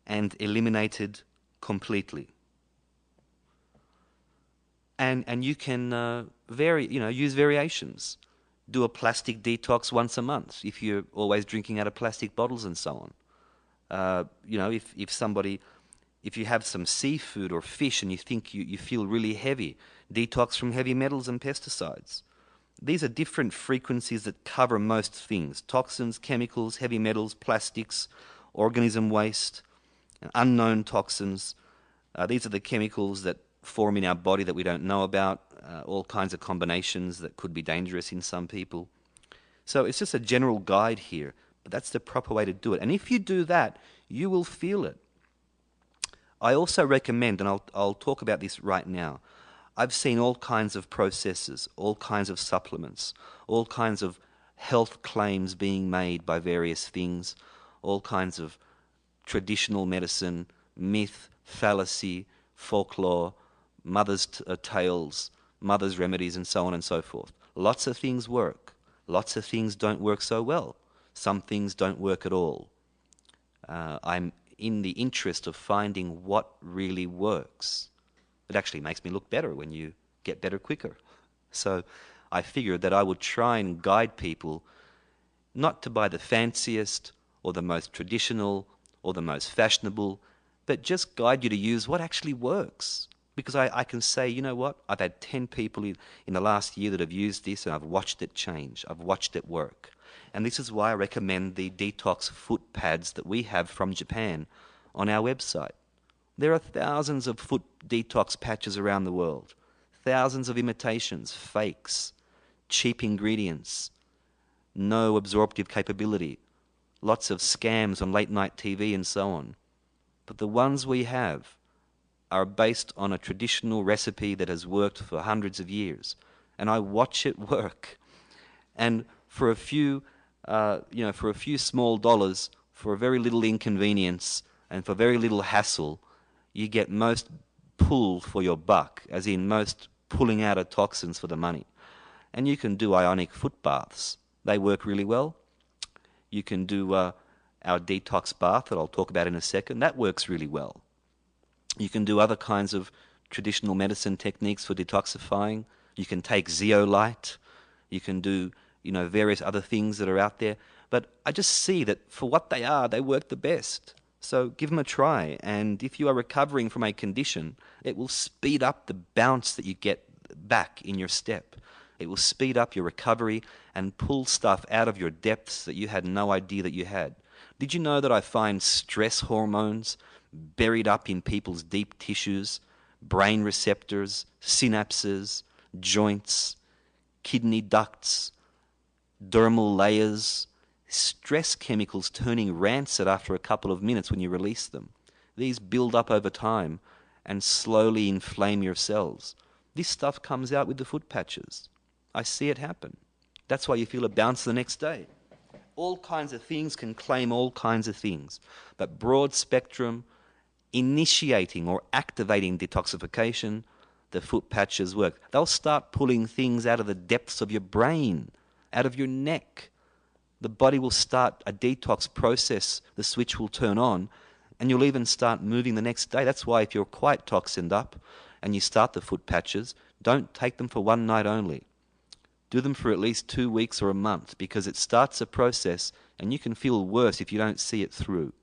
and eliminated completely. And you can use variations. Do a plastic detox once a month if you're always drinking out of plastic bottles and so on. If you have some seafood or fish and you think you feel really heavy, detox from heavy metals and pesticides. These are different frequencies that cover most things: toxins, chemicals, heavy metals, plastics, organism waste, unknown toxins. These are the chemicals that form in our body that we don't know about, all kinds of combinations that could be dangerous in some people. So it's just a general guide here, but that's the proper way to do it. And if you do that, you will feel it. I also recommend, and I'll talk about this right now, I've seen all kinds of processes, all kinds of supplements, all kinds of health claims being made by various things, all kinds of traditional medicine, myth, fallacy, folklore, mother's tales, mother's remedies, and so on and so forth. Lots of things work. Lots of things don't work so well. Some things don't work at all. I'm in the interest of finding what really works. It actually makes me look better when you get better quicker. So I figured that I would try and guide people not to buy the fanciest or the most traditional or the most fashionable, but just guide you to use what actually works. Because I can say, you know what, I've had 10 people in the last year that have used this, and I've watched it change. I've watched it work. And this is why I recommend the detox foot pads that we have from Japan on our website. There are thousands of foot detox patches around the world, thousands of imitations, fakes, cheap ingredients, no absorptive capability, lots of scams on late night TV and so on. But the ones we have are based on a traditional recipe that has worked for hundreds of years, and I watch it work. And for a few small dollars, for very little inconvenience and for very little hassle, you get most pull for your buck, as in most pulling out of toxins for the money. And you can do ionic foot baths. They work really well. You can do our detox bath that I'll talk about in a second. That works really well. You can do other kinds of traditional medicine techniques for detoxifying. You can take zeolite. You can do, various other things that are out there. But I just see that for what they are, they work the best. So give them a try. And if you are recovering from a condition, it will speed up the bounce that you get back in your step. It will speed up your recovery and pull stuff out of your depths that you had no idea that you had. Did you know that I find stress hormones buried up in people's deep tissues, brain receptors, synapses, joints, kidney ducts, dermal layers, stress chemicals turning rancid after a couple of minutes when you release them. These build up over time and slowly inflame your cells. This stuff comes out with the foot patches. I see it happen. That's why you feel a bounce the next day. All kinds of things can claim all kinds of things. But broad spectrum, initiating or activating detoxification, the foot patches work. They'll start pulling things out of the depths of your brain, out of your neck. The body will start a detox process. The switch will turn on, and you'll even start moving the next day. That's why if you're quite toxined up and you start the foot patches, don't take them for one night only. Do them for at least 2 weeks or a month, because it starts a process and you can feel worse if you don't see it through.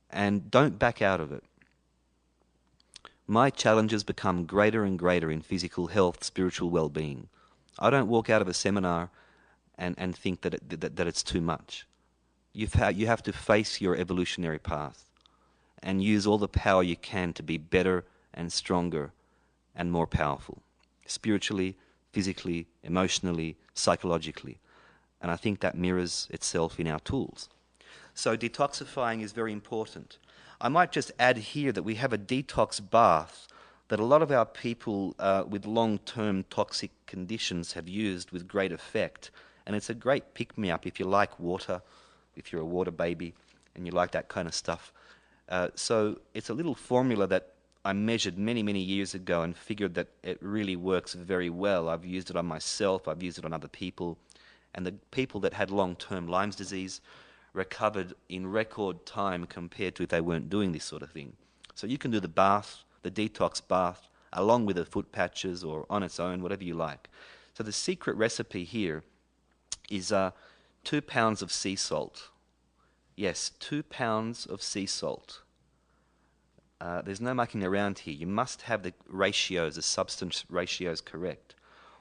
And don't back out of it. My challenges become greater and greater in physical health, spiritual well-being. I don't walk out of a seminar and think that it's too much. You have to face your evolutionary path and use all the power you can to be better and stronger and more powerful, spiritually, physically, emotionally, psychologically. And I think that mirrors itself in our tools. So detoxifying is very important. I might just add here that we have a detox bath that a lot of our people with long-term toxic conditions have used with great effect. And it's a great pick-me-up if you like water, if you're a water baby and you like that kind of stuff. So it's a little formula that I measured many, many years ago and figured that it really works very well. I've used it on myself, I've used it on other people, and the people that had long-term Lyme's disease recovered in record time compared to if they weren't doing this sort of thing. So you can do the bath, the detox bath, along with the foot patches or on its own, whatever you like. So the secret recipe here is 2 pounds of sea salt. Yes, 2 pounds of sea salt. There's no mucking around here. You must have the ratios, the substance ratios correct.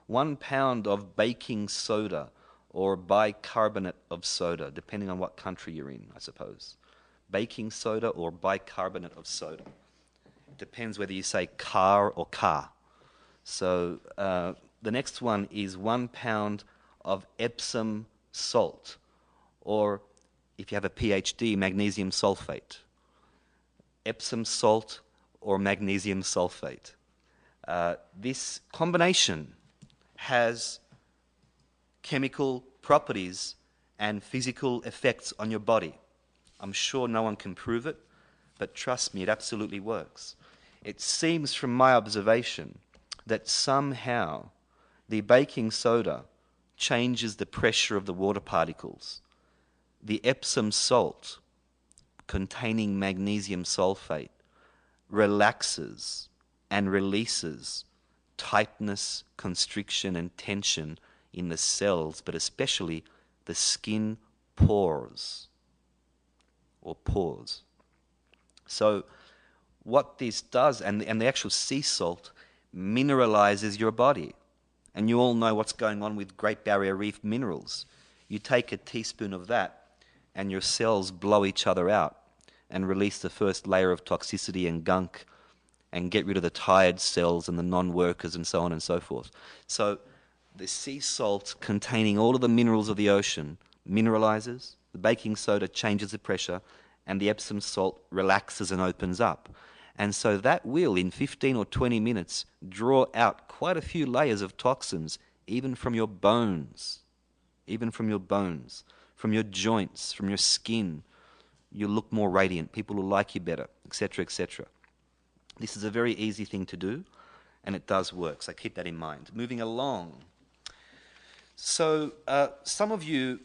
1 pound of baking soda or bicarbonate of soda, depending on what country you're in, I suppose. Baking soda or bicarbonate of soda. It depends whether you say car or car. So the next one is 1 pound of Epsom salt, or if you have a PhD, magnesium sulfate. Epsom salt or magnesium sulfate. This combination has chemical properties and physical effects on your body. I'm sure no one can prove it, but trust me, it absolutely works. It seems from my observation that somehow the baking soda changes the pressure of the water particles. The Epsom salt containing magnesium sulfate relaxes and releases tightness, constriction, and tension in the cells, but especially the skin pores or pores. So what this does, and the actual sea salt mineralizes your body. And you all know what's going on with Great Barrier Reef minerals. You take a teaspoon of that and your cells blow each other out and release the first layer of toxicity and gunk and get rid of the tired cells and the non-workers and so on and so forth. So the sea salt containing all of the minerals of the ocean mineralizes, the baking soda changes the pressure, and the Epsom salt relaxes and opens up. And so that will, in 15 or 20 minutes, draw out quite a few layers of toxins, even from your bones, from your joints, from your skin, you'll look more radiant, people will like you better, etc., etc. This is a very easy thing to do, and it does work, so keep that in mind. Moving along. So some of you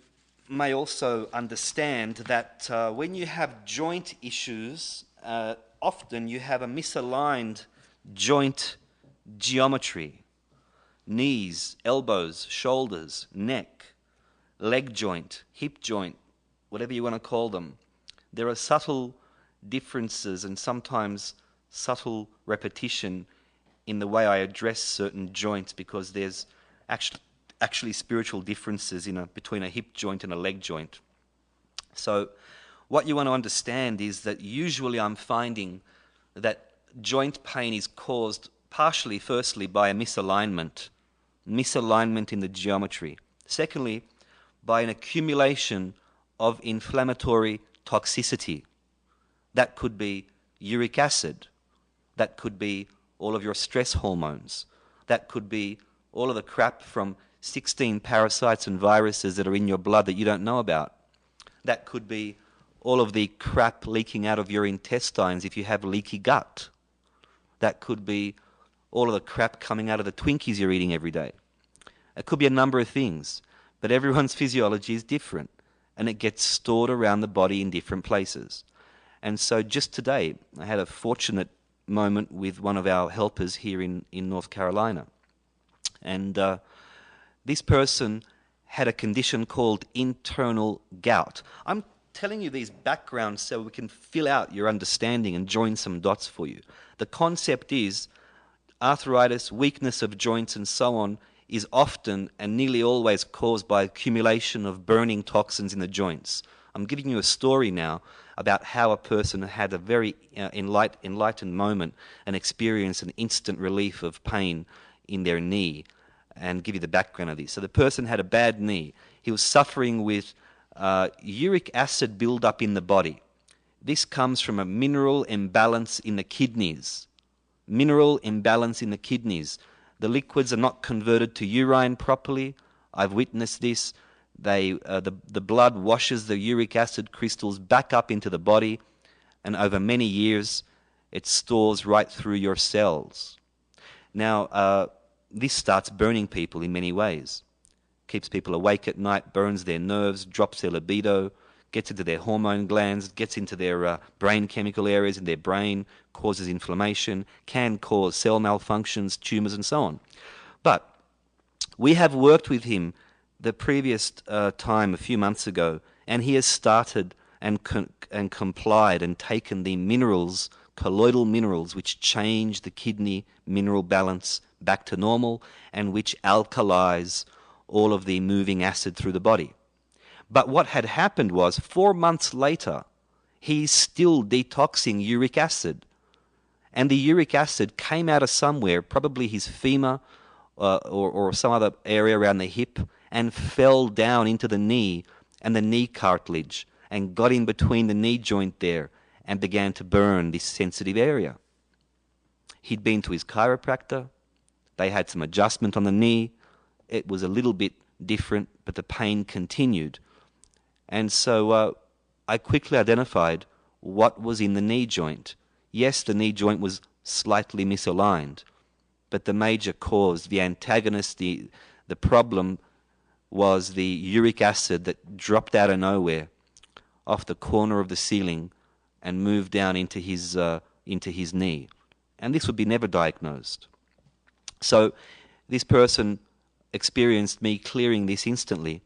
may also understand that when you have joint issues, often you have a misaligned joint geometry. Knees, elbows, shoulders, neck, leg joint, hip joint, whatever you want to call them. There are subtle differences and sometimes subtle repetition in the way I address certain joints, because there's actually spiritual differences between a hip joint and a leg joint. So what you want to understand is that usually I'm finding that joint pain is caused partially, firstly, by a misalignment in the geometry. Secondly, by an accumulation of inflammatory toxicity. That could be uric acid. That could be all of your stress hormones. That could be all of the crap from 16 parasites and viruses that are in your blood that you don't know about. That could be all of the crap leaking out of your intestines if you have leaky gut. That could be all of the crap coming out of the Twinkies you're eating every day. It could be a number of things, but everyone's physiology is different, and it gets stored around the body in different places. And so just today, I had a fortunate moment with one of our helpers here in North Carolina. And this person had a condition called internal gout. I'm telling you these backgrounds so we can fill out your understanding and join some dots for you. The concept is arthritis, weakness of joints and so on is often and nearly always caused by accumulation of burning toxins in the joints. I'm giving you a story now about how a person had a very enlightened moment and experienced an instant relief of pain in their knee, and give you the background of this. So the person had a bad knee. He was suffering with uric acid buildup in the body. This comes from a mineral imbalance in the kidneys. Mineral imbalance in the kidneys. The liquids are not converted to urine properly. I've witnessed this. The blood washes the uric acid crystals back up into the body, and over many years it stores right through your cells. Now, this starts burning people in many ways. Keeps people awake at night, burns their nerves, drops their libido, gets into their hormone glands, gets into their brain chemical areas in their brain, causes inflammation, can cause cell malfunctions, tumours and so on. But we have worked with him the previous time, a few months ago, and he has started and complied and taken the minerals, colloidal minerals, which change the kidney mineral balance back to normal and which alkalize all of the moving acid through the body. But what had happened was 4 months later, he's still detoxing uric acid. And the uric acid came out of somewhere, probably his femur or some other area around the hip, and fell down into the knee and the knee cartilage and got in between the knee joint there and began to burn this sensitive area. He'd been to his chiropractor. They had some adjustment on the knee. It was a little bit different, but the pain continued. And so I quickly identified what was in the knee joint. Yes, the knee joint was slightly misaligned, but the major cause, the antagonist, the problem was the uric acid that dropped out of nowhere off the corner of the ceiling and moved down into his knee. And this would be never diagnosed. So this person experienced me clearing this instantly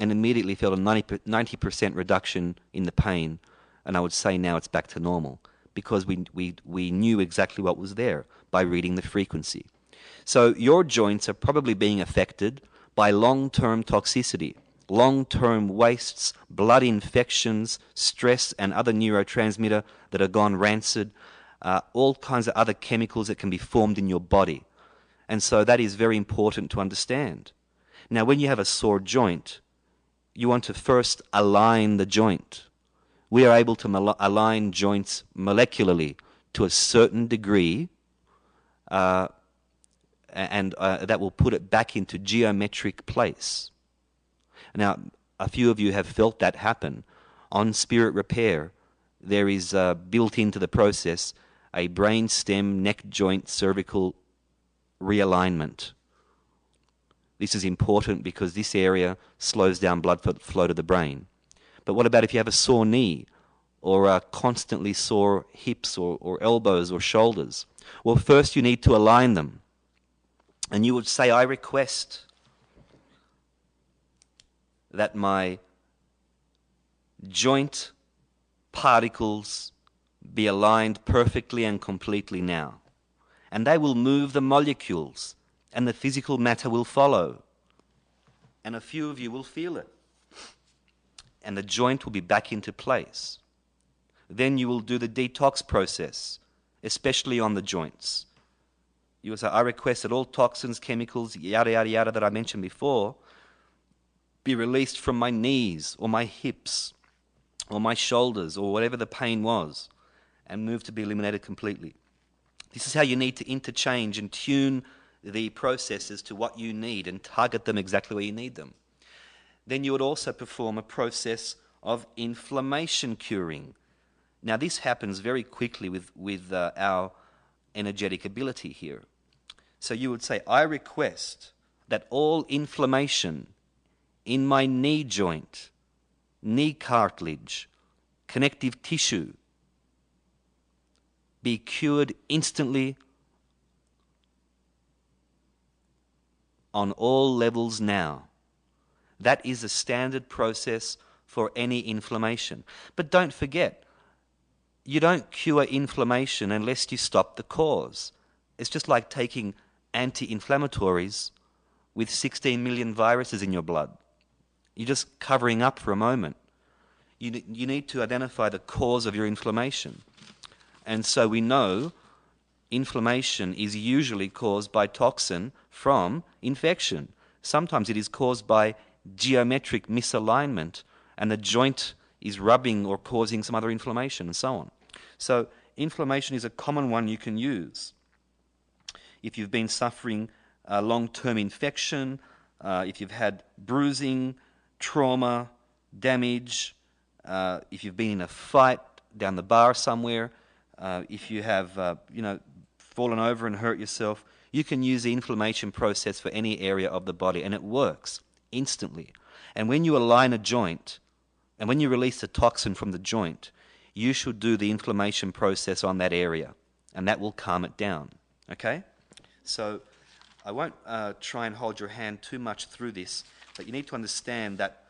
and immediately felt a 90% reduction in the pain. And I would say now it's back to normal because we knew exactly what was there by reading the frequency. So your joints are probably being affected by long-term toxicity, long-term wastes, blood infections, stress and other neurotransmitter that have gone rancid, all kinds of other chemicals that can be formed in your body. And so that is very important to understand. Now, when you have a sore joint, you want to first align the joint. We are able to align joints molecularly to a certain degree, and that will put it back into geometric place. Now, a few of you have felt that happen on Spirit Repair. there is built into the process a brain stem, neck joint, cervical realignment. This is important because this area slows down blood flow to the brain. But what about if you have a sore knee or constantly sore hips or elbows or shoulders? Well, first you need to align them. And you would say, I request that my joint particles be aligned perfectly and completely now. And they will move the molecules, and the physical matter will follow. And a few of you will feel it. And the joint will be back into place. Then you will do the detox process, especially on the joints. You will say, I request that all toxins, chemicals, yada, yada, yada, that I mentioned before, be released from my knees or my hips or my shoulders or whatever the pain was, and move to be eliminated completely. This is how you need to interchange and tune the processes to what you need and target them exactly where you need them. Then you would also perform a process of inflammation curing. Now this happens very quickly with our energetic ability here. So you would say, I request that all inflammation in my knee joint, knee cartilage, connective tissue be cured instantly on all levels now. That is a standard process for any inflammation. But don't forget, you don't cure inflammation unless you stop the cause. It's just like taking anti-inflammatories with 16 million viruses in your blood. You're just covering up for a moment. You need to identify the cause of your inflammation. And so we know inflammation is usually caused by toxin from infection. Sometimes it is caused by geometric misalignment, and the joint is rubbing or causing some other inflammation, and so on. So inflammation is a common one you can use. If you've been suffering long-term infection, if you've had bruising, trauma, damage, if you've been in a fight down the bar somewhere, if you have fallen over and hurt yourself, you can use the inflammation process for any area of the body, and it works instantly. And when you align a joint, and when you release the toxin from the joint, you should do the inflammation process on that area, and that will calm it down. Okay? So I won't try and hold your hand too much through this, but you need to understand that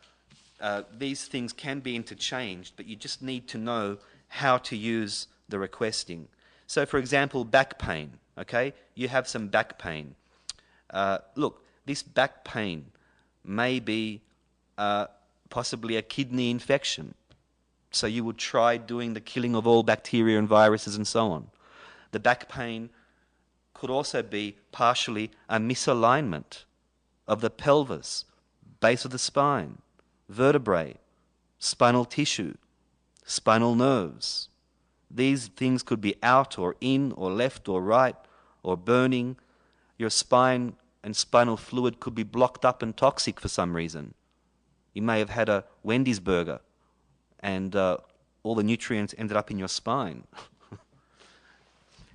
these things can be interchanged, but you just need to know how to use the requesting. So for example, back pain, okay? You have some back pain. Look, this back pain may be possibly a kidney infection. So you would try doing the killing of all bacteria and viruses and so on. The back pain could also be partially a misalignment of the pelvis, base of the spine, vertebrae, spinal tissue, spinal nerves. These things could be out or in or left or right or burning. Your spine and spinal fluid could be blocked up and toxic for some reason. You may have had a Wendy's burger and all the nutrients ended up in your spine.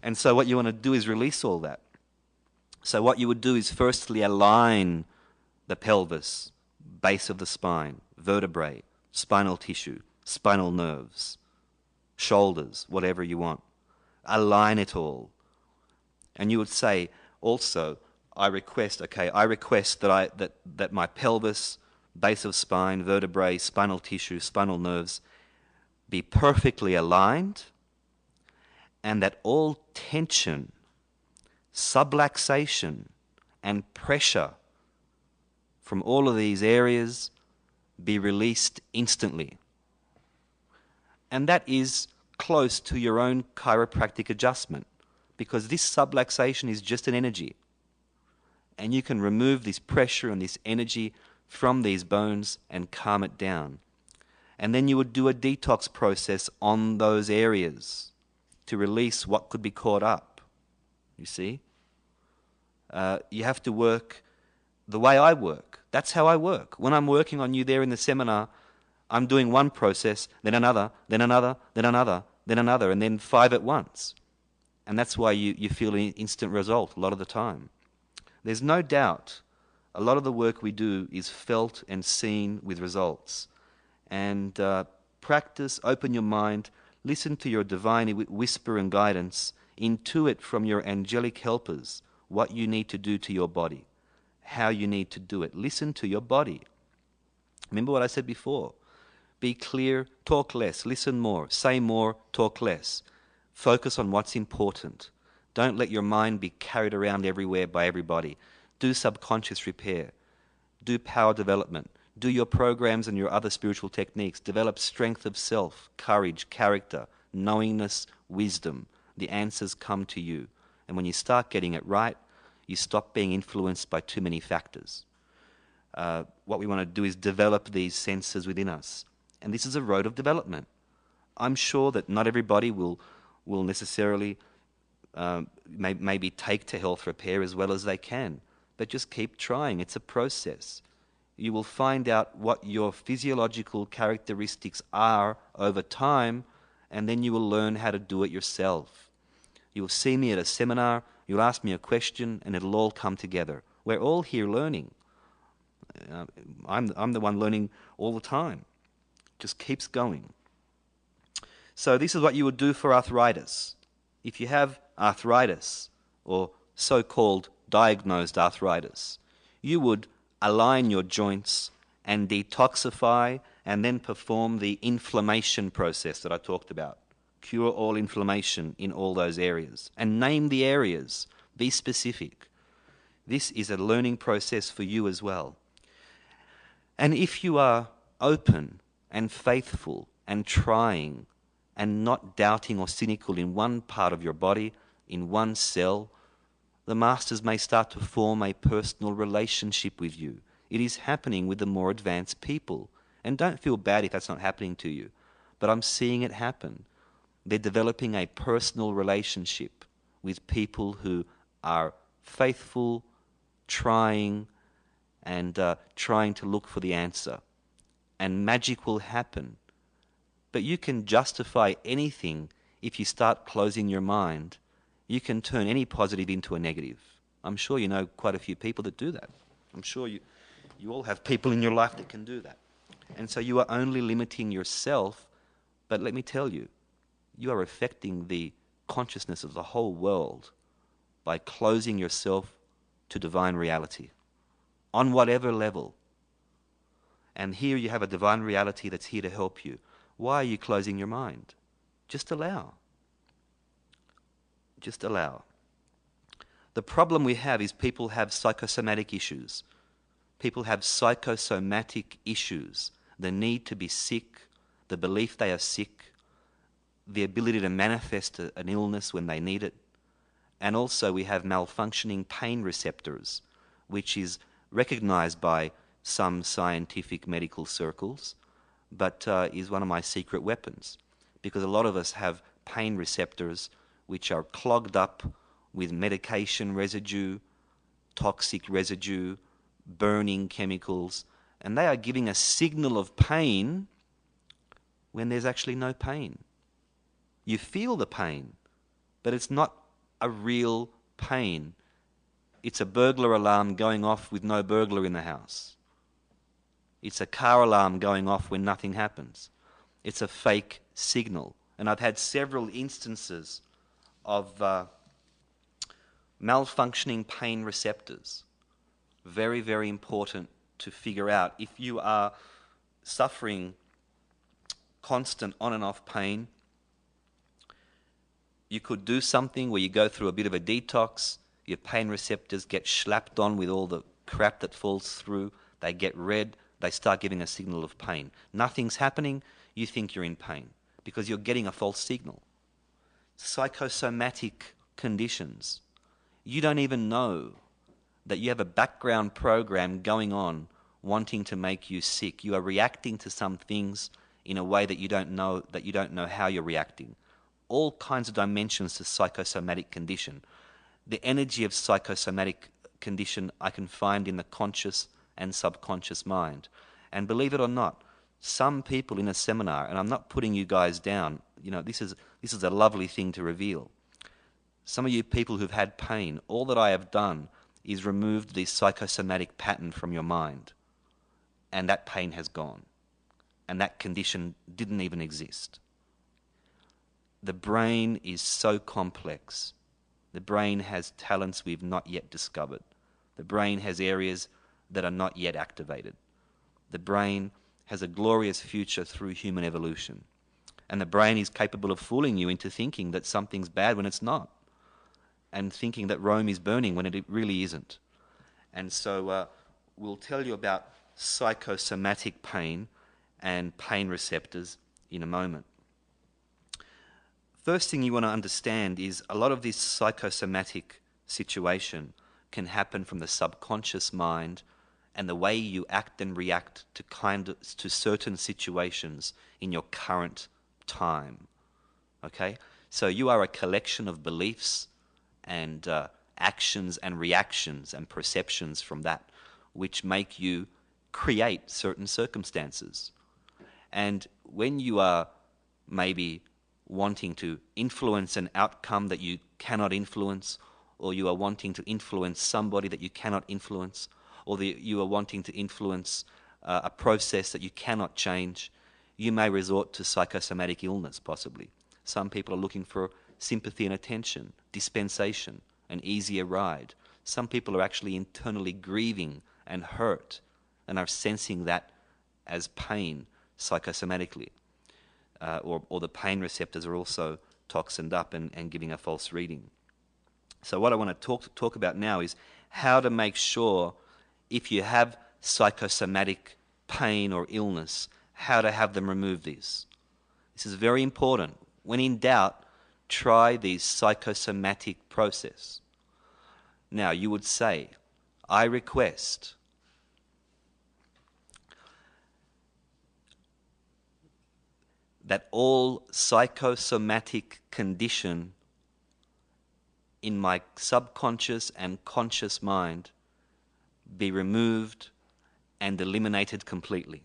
And so what you want to do is release all that. So what you would do is firstly align the pelvis, base of the spine, vertebrae, spinal tissue, spinal nerves, shoulders, whatever you want. Align it all. And you would say also, I request that my pelvis, base of spine, vertebrae, spinal tissue, spinal nerves be perfectly aligned, and that all tension, subluxation, and pressure from all of these areas be released instantly. And that is close to your own chiropractic adjustment, because this subluxation is just an energy. And you can remove this pressure and this energy from these bones and calm it down. And then you would do a detox process on those areas to release what could be caught up. You see? You have to work the way I work. That's how I work. When I'm working on you there in the seminar, I'm doing one process, then another, then another, then another, then another, and then 5 at once. And that's why you feel an instant result a lot of the time. There's no doubt a lot of the work we do is felt and seen with results. And practice, open your mind, listen to your divine whisper and guidance, intuit from your angelic helpers what you need to do to your body, how you need to do it. Listen to your body. Remember what I said before. Be clear, talk less, listen more, say more, talk less. Focus on what's important. Don't let your mind be carried around everywhere by everybody. Do subconscious repair. Do power development. Do your programs and your other spiritual techniques. Develop strength of self, courage, character, knowingness, wisdom. The answers come to you. And when you start getting it right, you stop being influenced by too many factors. What we want to do is develop these senses within us. And this is a road of development. I'm sure that not everybody will necessarily maybe take to health repair as well as they can. But just keep trying. It's a process. You will find out what your physiological characteristics are over time, and then you will learn how to do it yourself. You will see me at a seminar, you'll ask me a question, and it'll all come together. We're all here learning. I'm the one learning all the time. Just keeps going. So this is what you would do for arthritis. If you have arthritis, or so-called diagnosed arthritis, you would align your joints and detoxify and then perform the inflammation process that I talked about. Cure all inflammation in all those areas. And name the areas. Be specific. This is a learning process for you as well. And if you are open and faithful and trying and not doubting or cynical in one part of your body, in one cell, the masters may start to form a personal relationship with you. It is happening with the more advanced people. And don't feel bad if that's not happening to you. But I'm seeing it happen. They're developing a personal relationship with people who are faithful, trying, and trying to look for the answer. And magic will happen. But you can justify anything if you start closing your mind. You can turn any positive into a negative. I'm sure you know quite a few people that do that. I'm sure you all have people in your life that can do that. And so you are only limiting yourself, but let me tell you, you are affecting the consciousness of the whole world by closing yourself to divine reality, on whatever level. And here you have a divine reality that's here to help you. Why are you closing your mind? Just allow. Just allow. The problem we have is people have psychosomatic issues. People have psychosomatic issues. The need to be sick, the belief they are sick, the ability to manifest an illness when they need it. And also we have malfunctioning pain receptors, which is recognized by some scientific medical circles, but is one of my secret weapons. Because a lot of us have pain receptors which are clogged up with medication residue, toxic residue, burning chemicals, and they are giving a signal of pain when there's actually no pain. You feel the pain, but it's not a real pain. It's a burglar alarm going off with no burglar in the house. It's a car alarm going off when nothing happens. It's a fake signal. And I've had several instances of malfunctioning pain receptors. Very, very important to figure out. If you are suffering constant on and off pain, you could do something where you go through a bit of a detox, your pain receptors get slapped on with all the crap that falls through, they get red, they start giving a signal of pain. Nothing's happening, you think you're in pain because you're getting a false signal. Psychosomatic conditions. You don't even know that you have a background program going on wanting to make you sick. You are reacting to some things in a way that you don't know how you're reacting. All kinds of dimensions to psychosomatic condition. The energy of psychosomatic condition I can find in the conscious and subconscious mind. And believe it or not, Some people in a seminar, and I'm not putting you guys down, this is a lovely thing to reveal. Some of you people who've had pain, all that I have done is removed the psychosomatic pattern from your mind, and that pain has gone, and that condition didn't even exist. The brain is so complex. The brain has talents we've not yet discovered. The brain has areas that are not yet activated. The brain has a glorious future through human evolution. And the brain is capable of fooling you into thinking that something's bad when it's not, and thinking that Rome is burning when it really isn't. And so we'll tell you about psychosomatic pain and pain receptors in a moment. First thing you want to understand is a lot of this psychosomatic situation can happen from the subconscious mind and the way you act and react to certain situations in your current time. Okay? So you are a collection of beliefs and actions and reactions and perceptions from that, which make you create certain circumstances. And when you are maybe wanting to influence an outcome that you cannot influence, or you are wanting to influence somebody that you cannot influence, or you are wanting to influence a process that you cannot change, you may resort to psychosomatic illness, possibly. Some people are looking for sympathy and attention, dispensation, an easier ride. Some people are actually internally grieving and hurt and are sensing that as pain psychosomatically. Or the pain receptors are also toxined up and giving a false reading. So what I want to talk about now is how to make sure, if you have psychosomatic pain or illness, how to have them remove these. This is very important. When in doubt, try the psychosomatic process. Now, you would say, I request that all psychosomatic condition in my subconscious and conscious mind be removed and eliminated completely.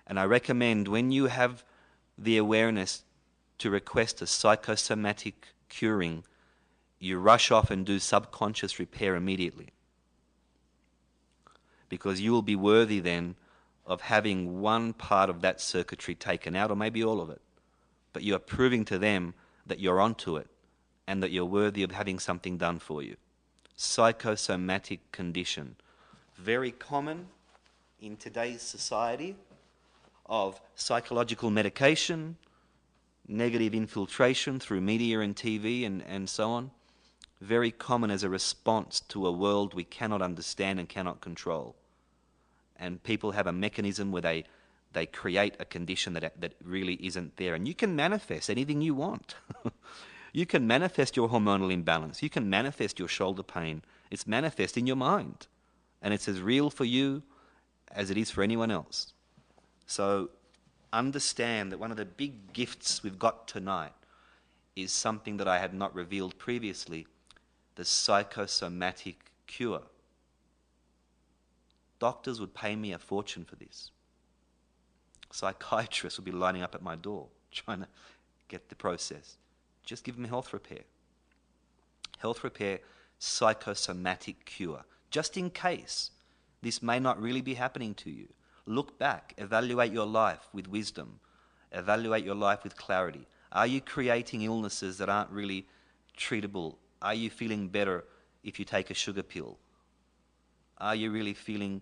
And I recommend, when you have the awareness to request a psychosomatic curing, you rush off and do subconscious repair immediately. Because you will be worthy then of having one part of that circuitry taken out, or maybe all of it. But you are proving to them that you're onto it and that you're worthy of having something done for you. Psychosomatic condition. Very common in today's society of psychological medication, negative infiltration through media and TV and so on. Very common as a response to a world we cannot understand and cannot control. And people have a mechanism where they create a condition that really isn't there. And you can manifest anything you want. You can manifest your hormonal imbalance. You can manifest your shoulder pain. It's manifest in your mind. And it's as real for you as it is for anyone else. So understand that one of the big gifts we've got tonight is something that I had not revealed previously, the psychosomatic cure. Doctors would pay me a fortune for this. Psychiatrists would be lining up at my door trying to get the process. Just give them health repair. Health repair, psychosomatic cure. Just in case this may not really be happening to you. Look back, evaluate your life with wisdom. Evaluate your life with clarity. Are you creating illnesses that aren't really treatable? Are you feeling better if you take a sugar pill? Are you really feeling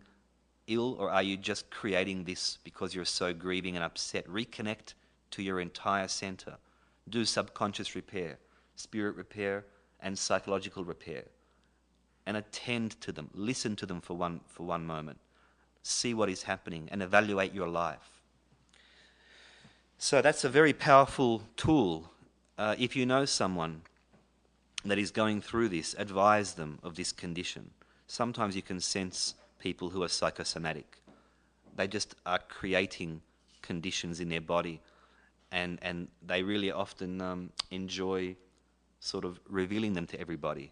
ill, or are you just creating this because you're so grieving and upset? Reconnect to your entire center. Do subconscious repair, spirit repair, and psychological repair. And attend to them. Listen to them for one moment. See what is happening and evaluate your life. So that's a very powerful tool. If you know someone that is going through this, advise them of this condition. Sometimes you can sense people who are psychosomatic. They just are creating conditions in their body, and they really often enjoy sort of revealing them to everybody.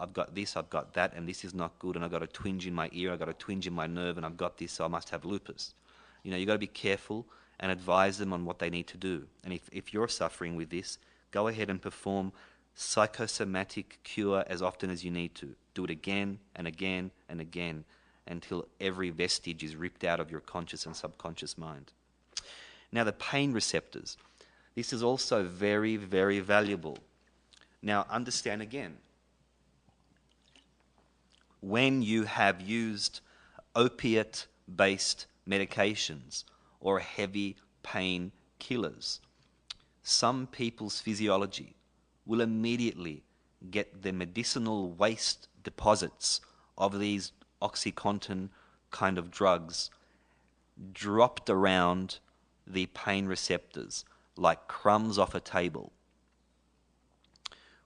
I've got this, I've got that, and this is not good, and I've got a twinge in my ear, I've got a twinge in my nerve, and I've got this, so I must have lupus. You've got to be careful and advise them on what they need to do. And if you're suffering with this, go ahead and perform psychosomatic cure as often as you need to. Do it again and again and again until every vestige is ripped out of your conscious and subconscious mind. Now, the pain receptors. This is also very, very valuable. Now, understand again, when you have used opiate-based medications or heavy pain killers, some people's physiology will immediately get the medicinal waste deposits of these OxyContin kind of drugs dropped around the pain receptors like crumbs off a table.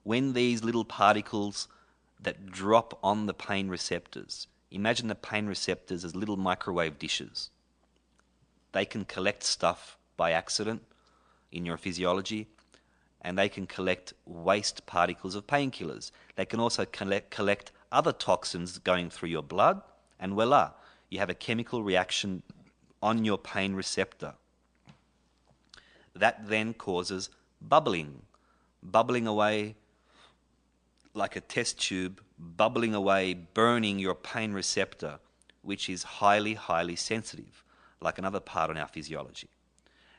When these little particles that drop on the pain receptors, imagine the pain receptors as little microwave dishes. They can collect stuff by accident in your physiology, and they can collect waste particles of painkillers. They can also collect other toxins going through your blood, and voila, you have a chemical reaction on your pain receptor. That then causes bubbling away like a test tube, bubbling away, burning your pain receptor, which is highly, highly sensitive, like another part on our physiology.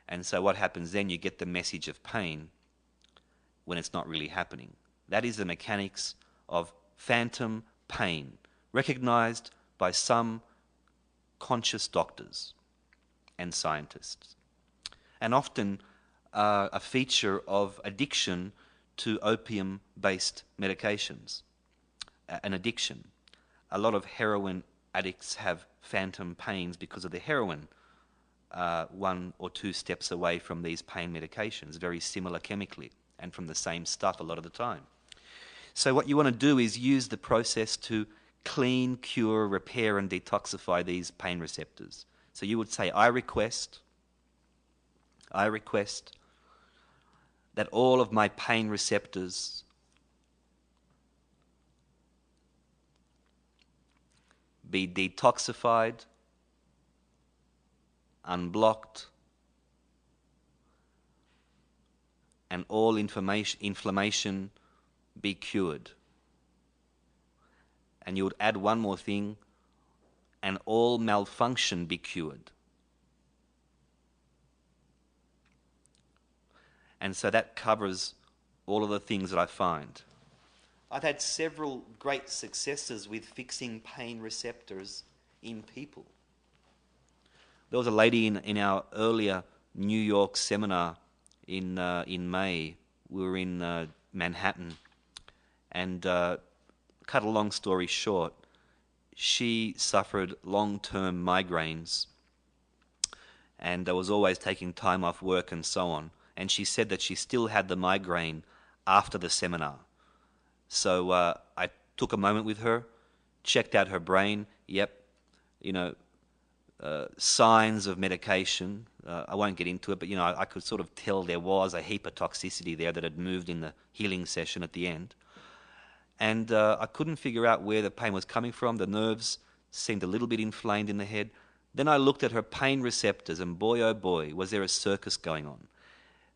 And so what happens then, you get the message of pain when it's not really happening. That is the mechanics of phantom pain, recognized by some conscious doctors and scientists, and often a feature of addiction to opium-based medications, an addiction. A lot of heroin addicts have phantom pains because of the heroin, 1 or 2 steps away from these pain medications, very similar chemically, and from the same stuff a lot of the time. So what you want to do is use the process to clean, cure, repair, and detoxify these pain receptors. So you would say, I request that all of my pain receptors be detoxified, unblocked, and all inflammation be cured. And you would add one more thing, and all malfunction be cured. And so that covers all of the things that I find. I've had several great successes with fixing pain receptors in people. There was a lady in our earlier New York seminar in May. We were in Manhattan, and cut a long story short, she suffered long-term migraines and was always taking time off work and so on. And she said that she still had the migraine after the seminar. So I took a moment with her, checked out her brain. Yep, signs of medication. I won't get into it, but I could sort of tell there was a heap of toxicity there that had moved in the healing session at the end. And I couldn't figure out where the pain was coming from. The nerves seemed a little bit inflamed in the head. Then I looked at her pain receptors, and boy, oh boy, was there a circus going on.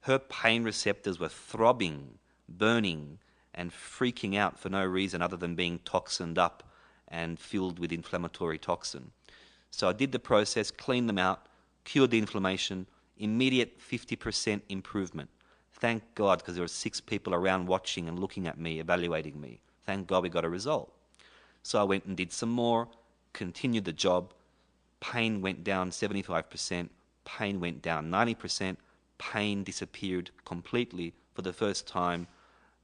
Her pain receptors were throbbing, burning, and freaking out for no reason other than being toxined up and filled with inflammatory toxin. So I did the process, cleaned them out, cured the inflammation, immediate 50% improvement. Thank God, because there were 6 people around watching and looking at me, evaluating me. Thank God we got a result. So I went and did some more, continued the job. Pain went down 75%, pain went down 90%, pain disappeared completely for the first time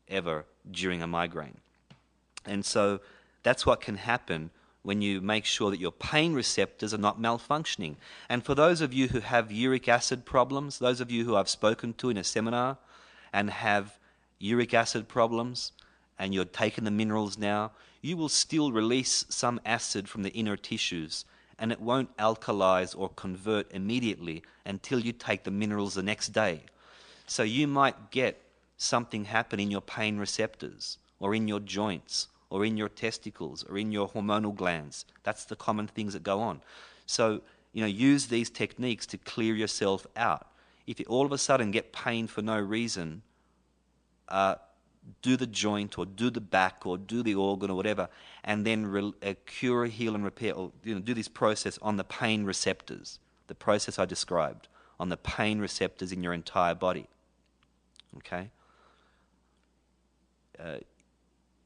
ever during a migraine. And so that's what can happen when you make sure that your pain receptors are not malfunctioning. And for those of you who have uric acid problems, those of you who I've spoken to in a seminar and have uric acid problems, and you're taking the minerals now, you will still release some acid from the inner tissues, and it won't alkalize or convert immediately until you take the minerals the next day. So you might get something happen in your pain receptors or in your joints or in your testicles or in your hormonal glands. That's the common things that go on. So, use these techniques to clear yourself out. If you all of a sudden get pain for no reason, do the joint or do the back or do the organ or whatever, and then cure, heal, and repair, or do this process on the pain receptors, the process I described, on the pain receptors in your entire body. Okay?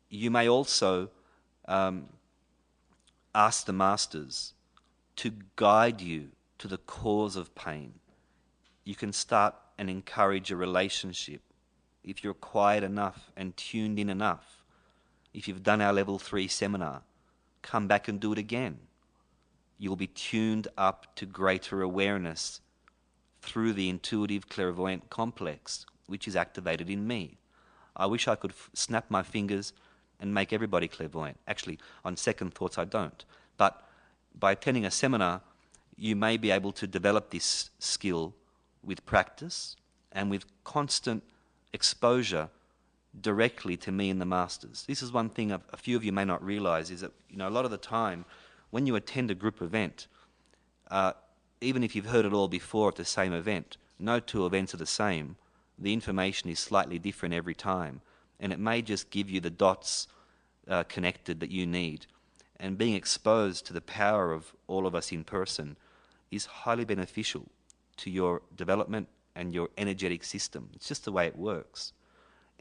You may also ask the masters to guide you to the cause of pain. You can start and encourage a relationship. If you're quiet enough and tuned in enough, if you've done our level 3 seminar, come back and do it again. You'll be tuned up to greater awareness through the intuitive clairvoyant complex, which is activated in me. I wish I could snap my fingers and make everybody clairvoyant. Actually, on second thoughts, I don't. But by attending a seminar, you may be able to develop this skill with practice and with constant exposure directly to me and the masters. This is one thing a few of you may not realize, is that a lot of the time when you attend a group event, even if you've heard it all before at the same event, no two events are the same. The information is slightly different every time, and it may just give you the dots connected that you need. And being exposed to the power of all of us in person is highly beneficial to your development and your energetic system. It's just the way it works.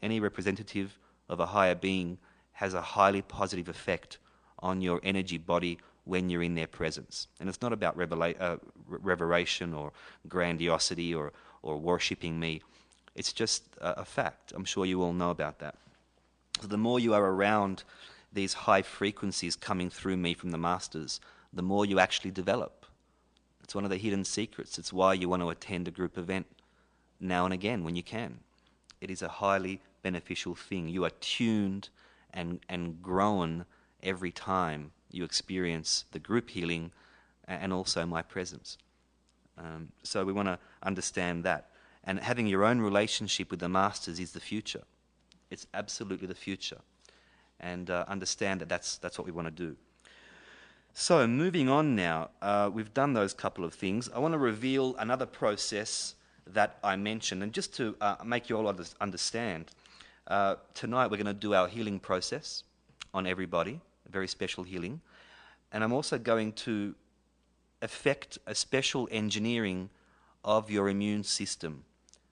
Any representative of a higher being has a highly positive effect on your energy body when you're in their presence. And it's not about reveration or grandiosity or worshipping me. It's just a fact. I'm sure you all know about that. So the more you are around these high frequencies coming through me from the masters, the more you actually develop. It's one of the hidden secrets. It's why you want to attend a group event now and again when you can. It is a highly beneficial thing. You are tuned and grown every time you experience the group healing and also my presence. So we want to understand that. And having your own relationship with the masters is the future. It's absolutely the future. And understand that that's what we want to do. So moving on now, we've done those couple of things. I want to reveal another process that I mentioned. And just to make you all understand, tonight we're going to do our healing process on everybody, a very special healing. And I'm also going to effect a special engineering of your immune system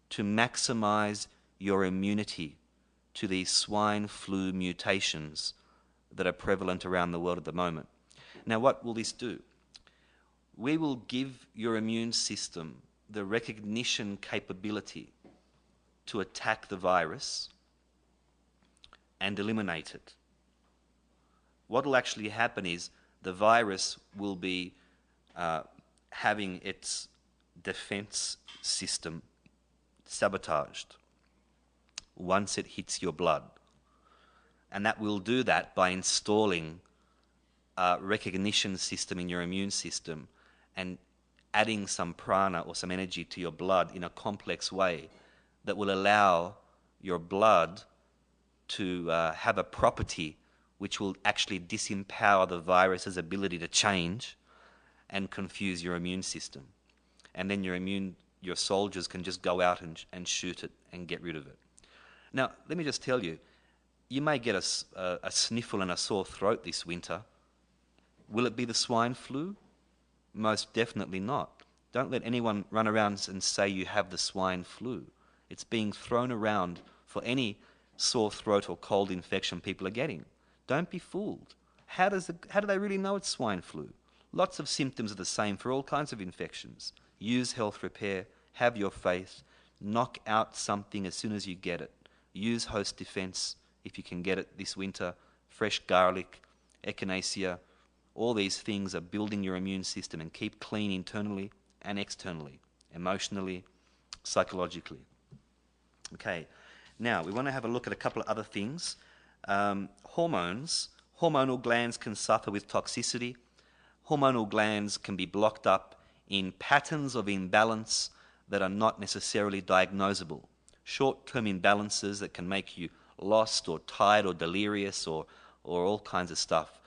to maximize your immunity to these swine flu mutations that are prevalent around the world at the moment. Now, what will this do? We will give your immune system the recognition capability to attack the virus and eliminate it. What will actually happen is the virus will be having its defense system sabotaged once it hits your blood. And that will do that by installing a recognition system in your immune system and adding some prana or some energy to your blood in a complex way that will allow your blood to have a property which will actually disempower the virus's ability to change and confuse your immune system. And then your soldiers can just go out and shoot it and get rid of it. Now, let me just tell you, you may get a sniffle and a sore throat this winter. Will it be the swine flu? Most definitely not. Don't let anyone run around and say you have the swine flu. It's being thrown around for any sore throat or cold infection people are getting. Don't be fooled. How do they really know it's swine flu? Lots of symptoms are the same for all kinds of infections. Use health repair, have your faith, knock out something as soon as you get it. Use host defense if you can get it this winter. Fresh garlic, echinacea, all these things are building your immune system, and keep clean internally and externally, emotionally, psychologically. Okay, now we want to have a look at a couple of other things. Hormones. Hormonal glands can suffer with toxicity. Hormonal glands can be blocked up in patterns of imbalance that are not necessarily diagnosable. Short-term imbalances that can make you lost or tired or delirious or or all kinds of stuff.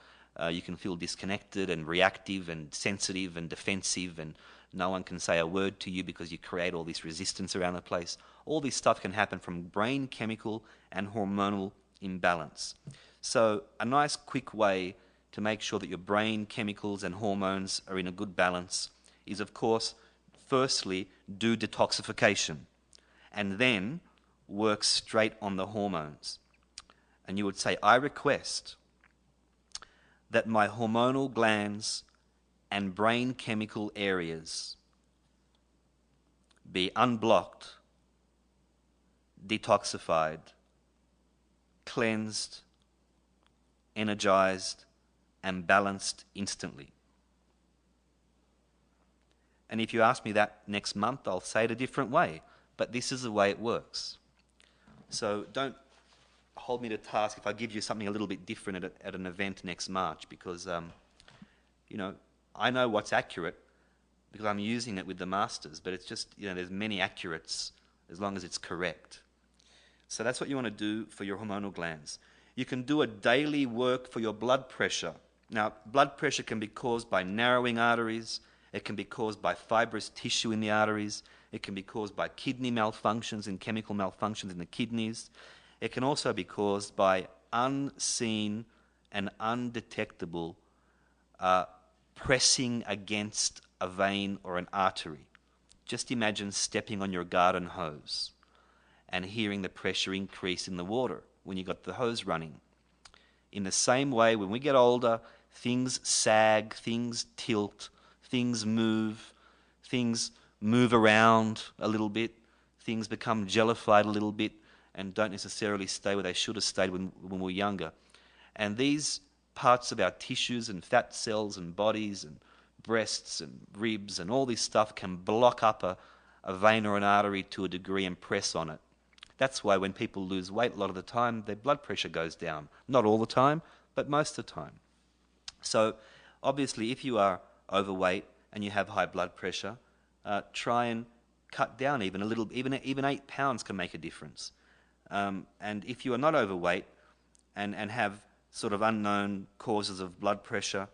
You can feel disconnected and reactive and sensitive and defensive, and no one can say a word to you because you create all this resistance around the place. All this stuff can happen from brain chemical and hormonal imbalance. So a nice quick way to make sure that your brain chemicals and hormones are in a good balance is, of course, firstly, do detoxification, and then work straight on the hormones. And you would say, I request that my hormonal glands and brain chemical areas be unblocked, detoxified, cleansed, energized, and balanced instantly. And if you ask me that next month, I'll say it a different way, but this is the way it works. So don't hold me to task if I give you something a little bit different at an event next March, because I know what's accurate because I'm using it with the masters, but it's just, there's many accurates as long as it's correct. So that's what you want to do for your hormonal glands. You can do a daily work for your blood pressure. Now, blood pressure can be caused by narrowing arteries. It can be caused by fibrous tissue in the arteries. It can be caused by kidney malfunctions and chemical malfunctions in the kidneys. It can also be caused by unseen and undetectable pressing against a vein or an artery. Just imagine stepping on your garden hose and hearing the pressure increase in the water when you got the hose running. In the same way, when we get older, things sag, things tilt, things move around a little bit, things become jellified a little bit and don't necessarily stay where they should have stayed when we were younger. And these parts of our tissues and fat cells and bodies and breasts and ribs and all this stuff can block up a vein or an artery to a degree and press on it. That's why when people lose weight, a lot of the time, their blood pressure goes down. Not all the time, but most of the time. So obviously, if you are overweight and you have high blood pressure, try and cut down even a little. Even 8 pounds can make a difference. And if you are not overweight and have sort of unknown causes of blood pressure,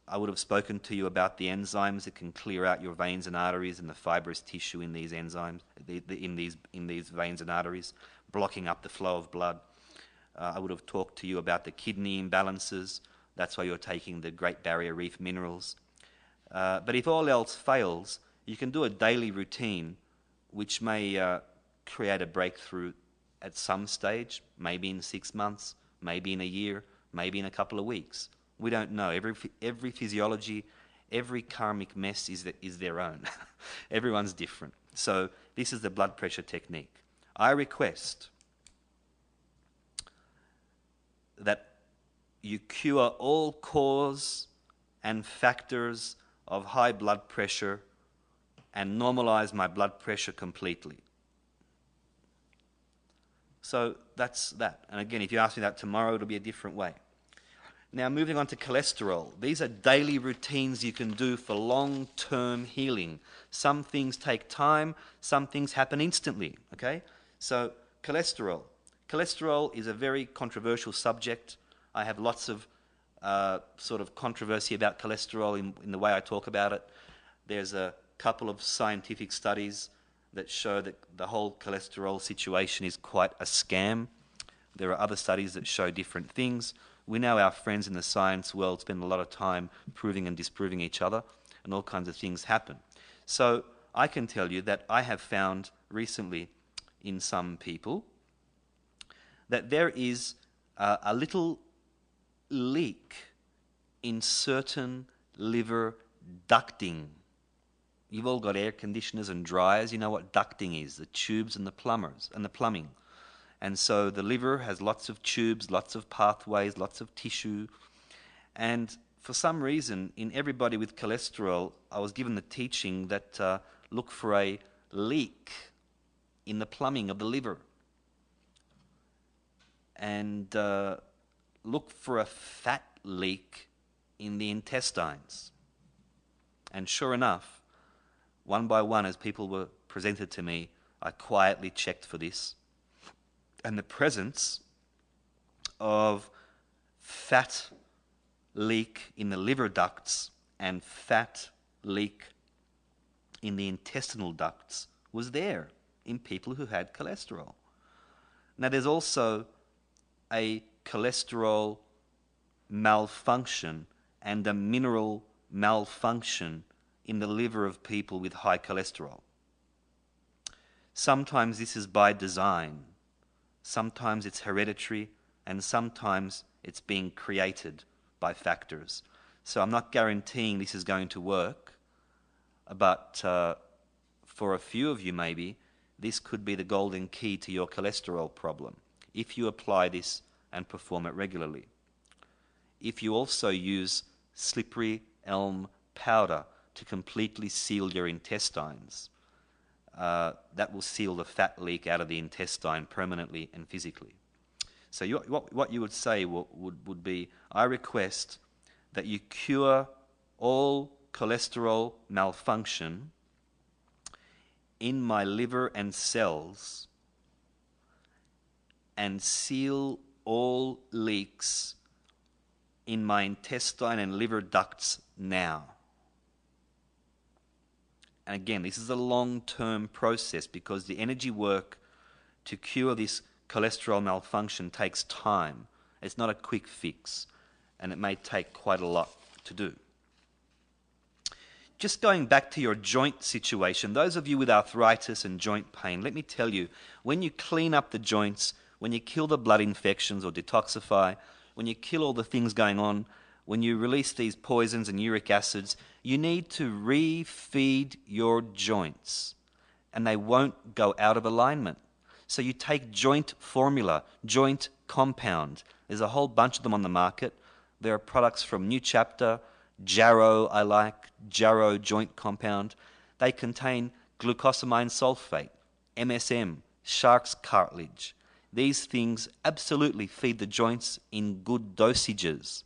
I would have spoken to you about the enzymes that can clear out your veins and arteries and the fibrous tissue in these enzymes, in these veins and arteries, blocking up the flow of blood. I would have talked to you about the kidney imbalances. That's why you're taking the Great Barrier Reef minerals. But if all else fails, you can do a daily routine which may create a breakthrough at some stage, maybe in 6 months, maybe in a year, maybe in a couple of weeks. We don't know. Every physiology, every karmic mess is their own. Everyone's different. So this is the blood pressure technique. I request that you cure all cause and factors of high blood pressure and normalize my blood pressure completely. So that's that. And again, if you ask me that tomorrow, it'll be a different way. Now, moving on to cholesterol. These are daily routines you can do for long-term healing. Some things take time, some things happen instantly, okay? So, cholesterol. Cholesterol is a very controversial subject. I have lots of sort of controversy about cholesterol in the way I talk about it. There's a couple of scientific studies that show that the whole cholesterol situation is quite a scam. There are other studies that show different things. We know our friends in the science world spend a lot of time proving and disproving each other, and all kinds of things happen. So I can tell you that I have found recently in some people that there is a little leak in certain liver ducting. You've all got air conditioners and dryers. You know what ducting is, the tubes and the plumbers and the plumbing. And so the liver has lots of tubes, lots of pathways, lots of tissue. And for some reason, in everybody with cholesterol, I was given the teaching that look for a leak in the plumbing of the liver. And look for a fat leak in the intestines. And sure enough, one by one, as people were presented to me, I quietly checked for this. And the presence of fat leak in the liver ducts and fat leak in the intestinal ducts was there in people who had cholesterol. Now, there's also a cholesterol malfunction and a mineral malfunction in the liver of people with high cholesterol. Sometimes this is by design, sometimes it's hereditary, and sometimes it's being created by factors. So I'm not guaranteeing this is going to work, but for a few of you maybe, this could be the golden key to your cholesterol problem, if you apply this and perform it regularly. If you also use slippery elm powder to completely seal your intestines, that will seal the fat leak out of the intestine permanently and physically. So what you would say would be, I request that you cure all cholesterol malfunction in my liver and cells and seal all leaks in my intestine and liver ducts now. And again, this is a long-term process because the energy work to cure this cholesterol malfunction takes time. It's not a quick fix, and it may take quite a lot to do. Just going back to your joint situation, those of you with arthritis and joint pain, let me tell you, when you clean up the joints, when you kill the blood infections or detoxify, when you kill all the things going on, when you release these poisons and uric acids, you need to refeed your joints, and they won't go out of alignment. So you take joint formula, joint compound. There's a whole bunch of them on the market. There are products from New Chapter, Jarrow I like, Jarrow joint compound. They contain glucosamine sulfate, MSM, shark's cartilage. These things absolutely feed the joints in good dosages.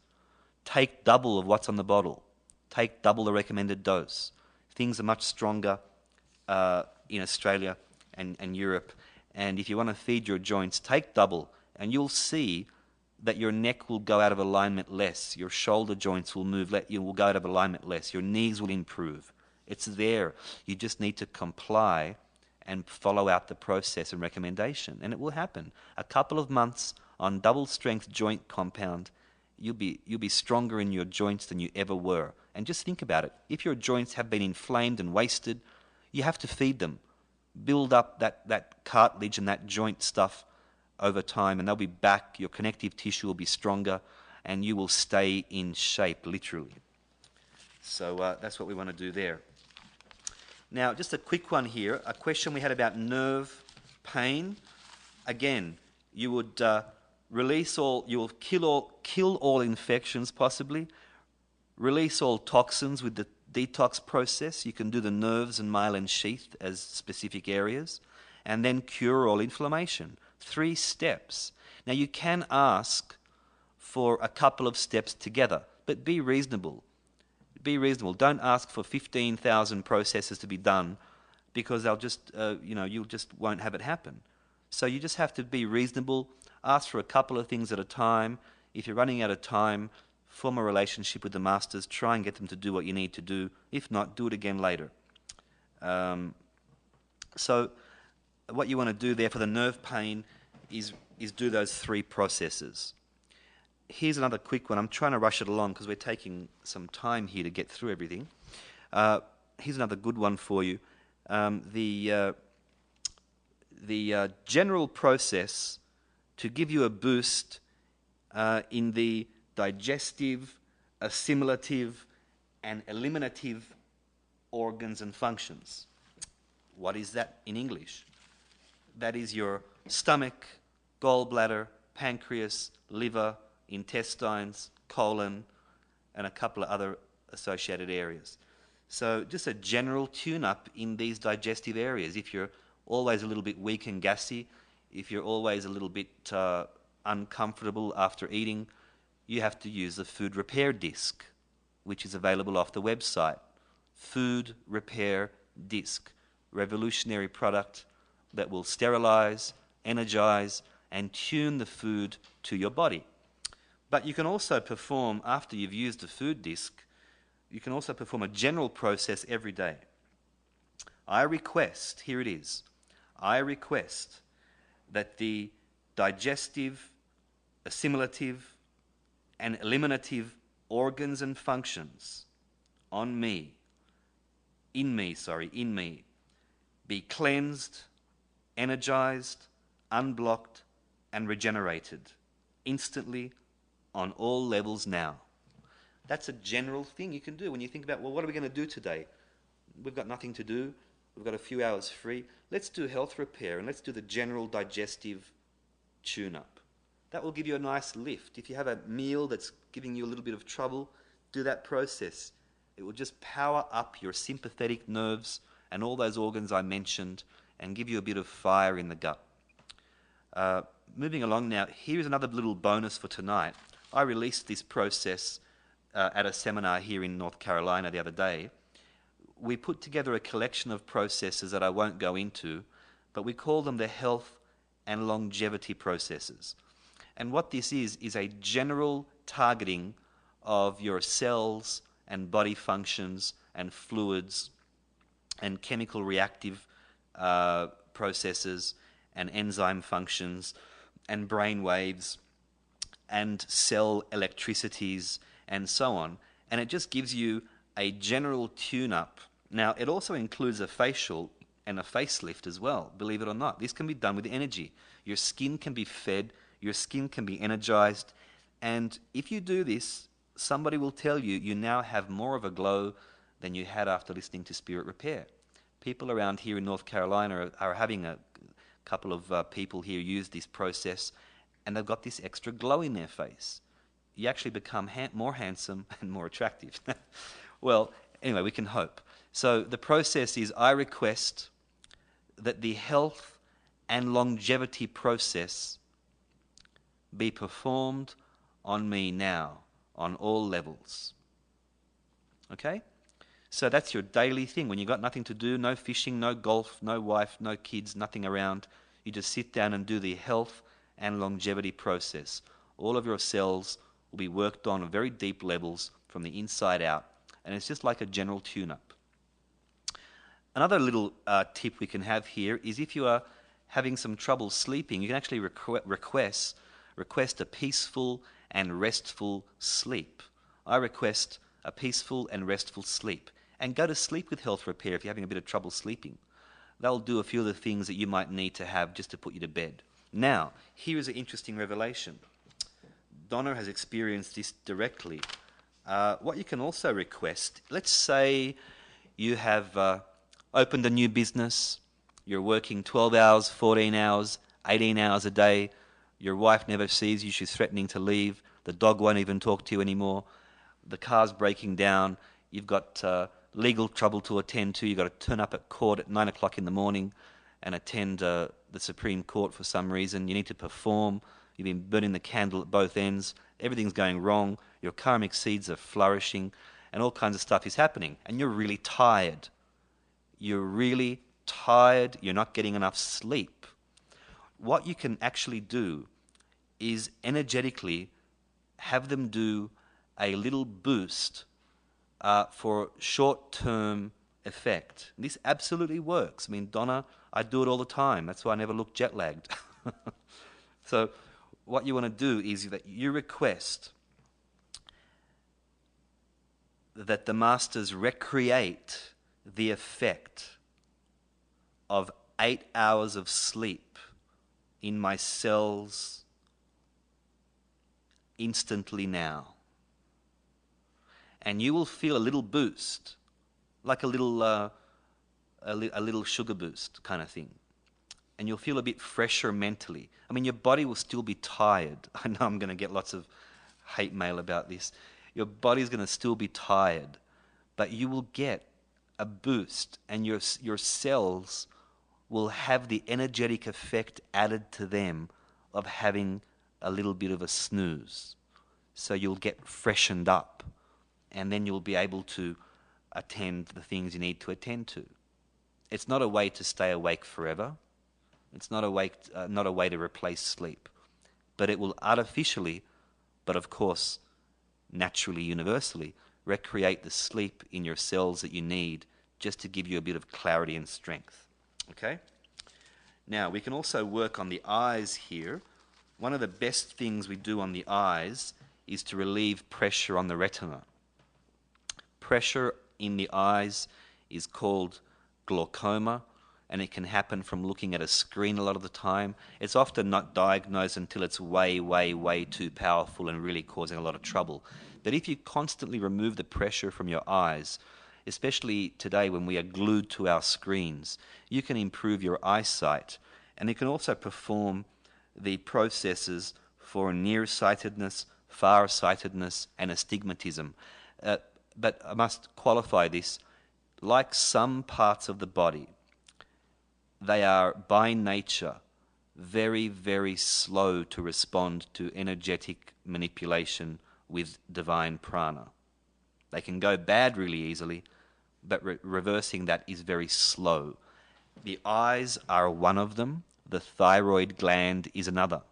Take double of what's on the bottle. Take double the recommended dose. Things are much stronger in Australia and Europe. And if you want to feed your joints, take double, and you'll see that your neck will go out of alignment less. Your shoulder joints will move, you will go out of alignment less. Your knees will improve. It's there. You just need to comply and follow out the process and recommendation, and it will happen. A couple of months on double-strength joint compound, you'll be stronger in your joints than you ever were. And just think about it. If your joints have been inflamed and wasted, you have to feed them. Build up that cartilage and that joint stuff over time, and they'll be back. Your connective tissue will be stronger, and you will stay in shape, literally. So that's what we want to do there. Now, just a quick one here. A question we had about nerve pain. Again, you would you will kill all infections possibly, release all toxins with the detox process. You can do the nerves and myelin sheath as specific areas, and then cure all inflammation. 3 steps. Now, you can ask for a couple of steps together, but be reasonable. Be reasonable. Don't ask for 15,000 processes to be done, because they'll just, you just won't have it happen. So you just have to be reasonable. Ask for a couple of things at a time. If you're running out of time, form a relationship with the masters. Try and get them to do what you need to do. If not, do it again later. So what you want to do there for the nerve pain is do those 3 processes. Here's another quick one. I'm trying to rush it along because we're taking some time here to get through everything. Here's another good one for you. The general process to give you a boost in the digestive, assimilative, and eliminative organs and functions. What is that in English? That is your stomach, gallbladder, pancreas, liver, intestines, colon, and a couple of other associated areas. So just a general tune-up in these digestive areas. If you're always a little bit weak and gassy, if you're always a little bit uncomfortable after eating, you have to use the food repair disc, which is available off the website. Food repair disc. Revolutionary product that will sterilize, energize, and tune the food to your body. But you can also perform, after you've used the food disc, you can also perform a general process every day. I request, here it is, I request that the digestive, assimilative, and eliminative organs and functions in me, be cleansed, energized, unblocked, and regenerated instantly on all levels now. That's a general thing you can do when you think about, well, what are we going to do today? We've got nothing to do. We've got a few hours free. Let's do health repair and let's do the general digestive tune-up. That will give you a nice lift. If you have a meal that's giving you a little bit of trouble, do that process. It will just power up your sympathetic nerves and all those organs I mentioned and give you a bit of fire in the gut. Moving along now, here's another little bonus for tonight. I released this process at a seminar here in North Carolina the other day. We put together a collection of processes that I won't go into, but we call them the health and longevity processes. And what this is a general targeting of your cells and body functions and fluids and chemical reactive processes and enzyme functions and brain waves and cell electricities and so on. And it just gives you a general tune-up. Now, it also includes a facial and a facelift as well, believe it or not. This can be done with energy. Your skin can be fed, your skin can be energized, and if you do this, somebody will tell you you now have more of a glow than you had after listening to Spirit Repair. People around here in North Carolina are having a couple of people here use this process, and they've got this extra glow in their face. You actually become more handsome and more attractive. Well, anyway, we can hope. So the process is, I request that the health and longevity process be performed on me now, on all levels. Okay? So that's your daily thing. When you've got nothing to do, no fishing, no golf, no wife, no kids, nothing around, you just sit down and do the health and longevity process. All of your cells will be worked on at very deep levels from the inside out, and it's just like a general tune-up. Another little tip we can have here is if you are having some trouble sleeping, you can actually request a peaceful and restful sleep. I request a peaceful and restful sleep. And go to sleep with Health Repair if you're having a bit of trouble sleeping. They'll do a few of the things that you might need to have just to put you to bed. Now, here is an interesting revelation. Donna has experienced this directly. What you can also request, let's say you have opened a new business, you're working 12 hours, 14 hours, 18 hours a day, your wife never sees you, she's threatening to leave, the dog won't even talk to you anymore, the car's breaking down, you've got legal trouble to attend to, you've got to turn up at court at 9 o'clock in the morning and attend the Supreme Court for some reason, you need to perform, you've been burning the candle at both ends, everything's going wrong, your karmic seeds are flourishing, and all kinds of stuff is happening, and you're really tired. You're really tired, you're not getting enough sleep. What you can actually do is energetically have them do a little boost for short-term effect. This absolutely works. I mean, Donna, I do it all the time. That's why I never look jet-lagged. So what you want to do is that you request that the masters recreate the effect of 8 hours of sleep in my cells instantly now. And you will feel a little boost, like a little sugar boost kind of thing. And you'll feel a bit fresher mentally. I mean, your body will still be tired. I know I'm going to get lots of hate mail about this. Your body's going to still be tired, but you will get a boost, and your cells will have the energetic effect added to them of having a little bit of a snooze. So you'll get freshened up, and then you'll be able to attend the things you need to attend to. It's not a way to stay awake forever. It's not a way to replace sleep, but it will artificially but of course, naturally, universally, recreate the sleep in your cells that you need just to give you a bit of clarity and strength. Okay? Now, we can also work on the eyes here. One of the best things we do on the eyes is to relieve pressure on the retina. Pressure in the eyes is called glaucoma, and it can happen from looking at a screen a lot of the time. It's often not diagnosed until it's way, way, way too powerful and really causing a lot of trouble. But if you constantly remove the pressure from your eyes, especially today when we are glued to our screens, you can improve your eyesight, and you can also perform the processes for nearsightedness, farsightedness, and astigmatism. But I must qualify this. Like some parts of the body, they are by nature very, very slow to respond to energetic manipulation with divine prana. They can go bad really easily, but reversing that is very slow. The eyes are one of them. The thyroid gland is another.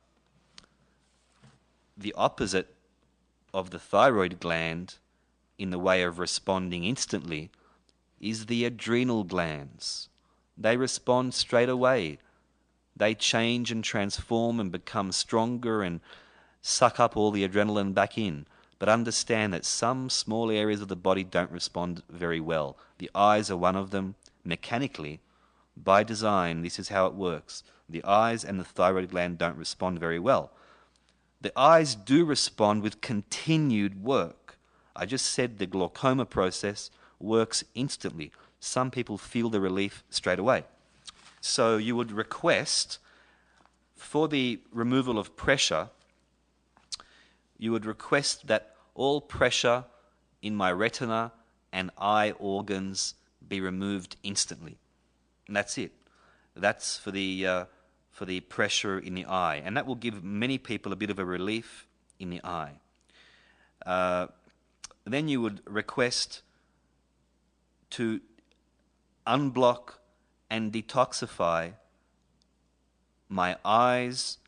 The opposite of the thyroid gland in the way of responding instantly is the adrenal glands. They respond straight away. They change and transform and become stronger and suck up all the adrenaline back in. But understand that some small areas of the body don't respond very well. The eyes are one of them. Mechanically, by design, this is how it works. The eyes and the thyroid gland don't respond very well. The eyes do respond with continued work. I just said the glaucoma process works instantly. Some people feel the relief straight away. So you would request, for the removal of pressure, you would request that all pressure in my retina and eye organs be removed instantly. And that's it. That's for the pressure in the eye. And that will give many people a bit of a relief in the eye. Then you would request to unblock and detoxify my eyes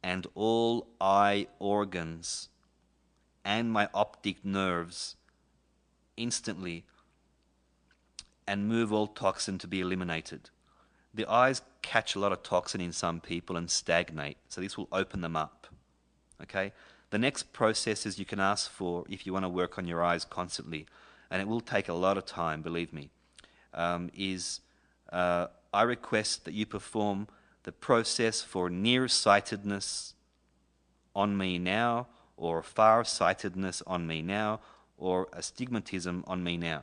and all eye organs and my optic nerves instantly, and move all toxin to be eliminated. The eyes catch a lot of toxin in some people and stagnate, so this will open them up. Okay? The next processes you can ask for if you want to work on your eyes constantly, and it will take a lot of time, believe me, I request that you perform the process for nearsightedness on me now, or farsightedness on me now, or astigmatism on me now.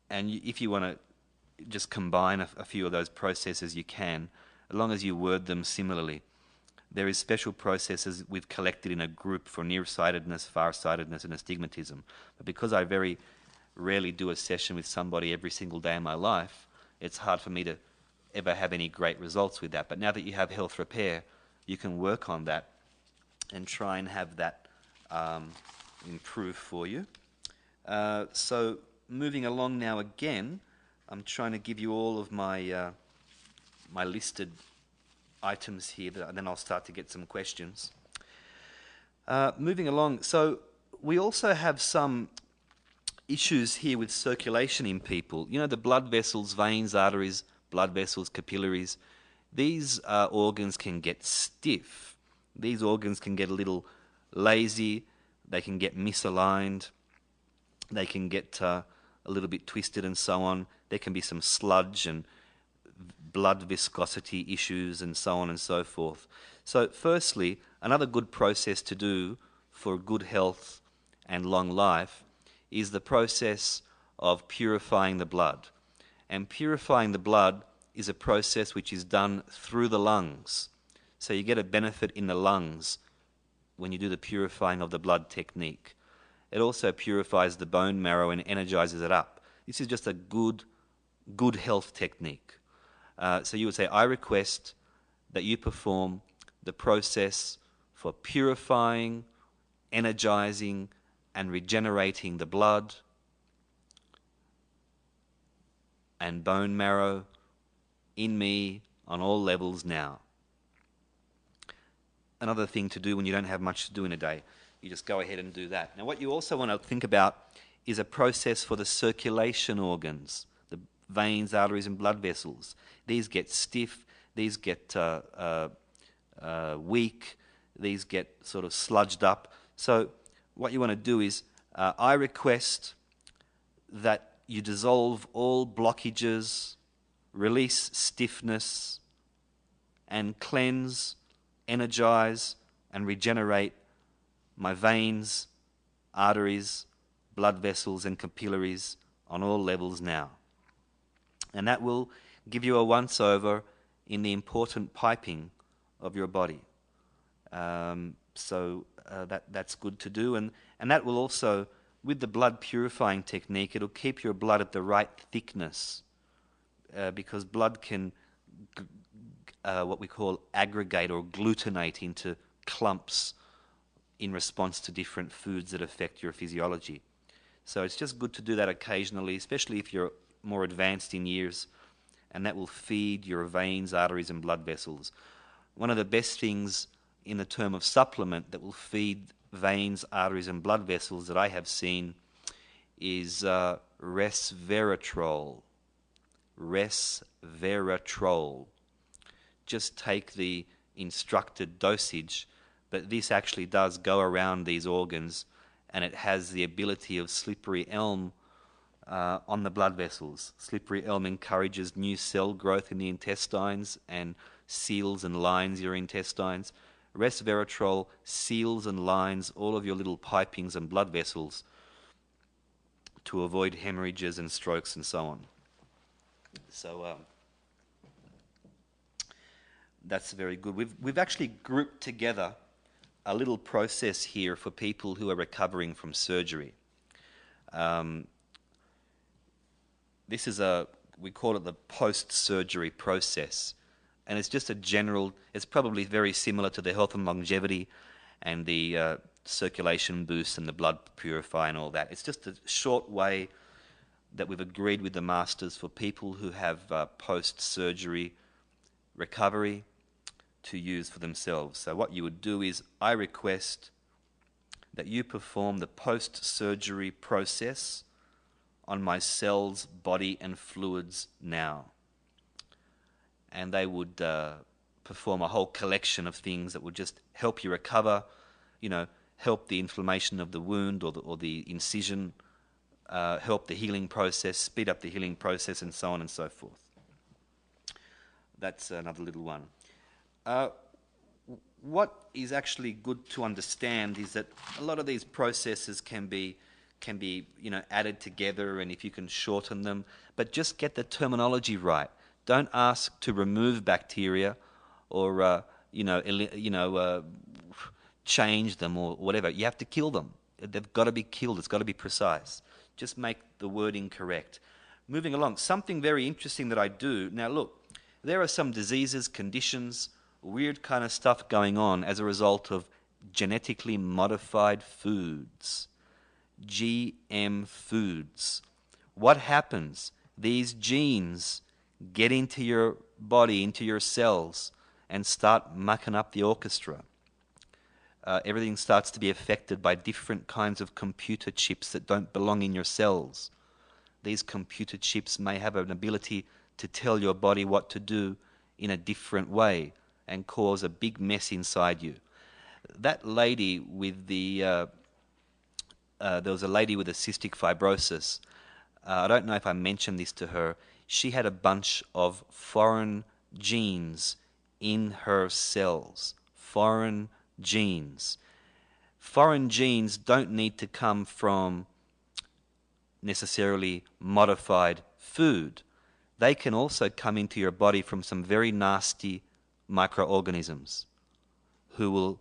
And if you want to just combine a few of those processes, you can, as long as you word them similarly. There is special processes we've collected in a group for nearsightedness, farsightedness, and astigmatism. But because I very rarely do a session with somebody every single day in my life, it's hard for me to ever have any great results with that. But now that you have health repair, you can work on that and try and have that improve for you. So moving along now again, I'm trying to give you all of my my listed items here, and then I'll start to get some questions. Moving along, so we also have some issues here with circulation in people. You know, the blood vessels, veins, arteries, blood vessels, capillaries, these organs can get stiff. These organs can get a little lazy, they can get misaligned, they can get a little bit twisted and so on. There can be some sludge and blood viscosity issues and so on and so forth. So firstly, another good process to do for good health and long life is the process of purifying the blood. And purifying the blood is a process which is done through the lungs. So you get a benefit in the lungs when you do the purifying of the blood technique. It also purifies the bone marrow and energizes it up. This is just a good health technique. So you would say, I request that you perform the process for purifying, energizing, and regenerating the blood and bone marrow in me on all levels now. another thing to do when you don't have much to do in a day. You just go ahead and do that. Now, what you also want to think about is a process for the circulation organs, the veins, arteries, and blood vessels. These get stiff, these get weak, these get sort of sludged up. So what you want to do is, I request that you dissolve all blockages, release stiffness, and cleanse, energize, and regenerate my veins, arteries, blood vessels, and capillaries on all levels now. And that will give you a once-over in the important piping of your body. That's good to do. And that will also, with the blood purifying technique, it'll keep your blood at the right thickness, because blood can what we call aggregate or glutinate into clumps in response to different foods that affect your physiology. So it's just good to do that occasionally, especially if you're more advanced in years, and that will feed your veins, arteries, and blood vessels. One of the best things in the term of supplement that will feed veins, arteries, and blood vessels that I have seen is Resveratrol. Resveratrol. Just take the instructed dosage, but this actually does go around these organs, and it has the ability of slippery elm on the blood vessels. Slippery elm encourages new cell growth in the intestines and seals and lines your intestines. Resveratrol seals and lines all of your little pipings and blood vessels to avoid hemorrhages and strokes and so on. So that's very good. We've actually grouped together a little process here for people who are recovering from surgery. This is we call it the post-surgery process. And it's just a general, it's probably very similar to the health and longevity and the circulation boost and the blood purify and all that. It's just a short way that we've agreed with the masters for people who have post-surgery recovery to use for themselves. So what you would do is, I request that you perform the post-surgery process on my cells, body, and fluids now. And they would perform a whole collection of things that would just help you recover, help the inflammation of the wound or the incision, help the healing process, speed up the healing process, and so on and so forth. That's another little one. What is actually good to understand is that a lot of these processes can be added together, and if you can shorten them, but just get the terminology right. Don't ask to remove bacteria or change them or whatever. You have to kill them. They've got to be killed. It's got to be precise. Just make the wording correct. Moving along, something very interesting that I do. Now look, there are some diseases, conditions, weird kind of stuff going on as a result of genetically modified foods. GM foods. What happens? These genes get into your body, into your cells, and start mucking up the orchestra. Everything starts to be affected by different kinds of computer chips that don't belong in your cells. These computer chips may have an ability to tell your body what to do in a different way and cause a big mess inside you. That lady with there was a lady with a cystic fibrosis. I don't know if I mentioned this to her. She had a bunch of foreign genes in her cells. Foreign genes. Foreign genes don't need to come from necessarily modified food. They can also come into your body from some very nasty microorganisms who will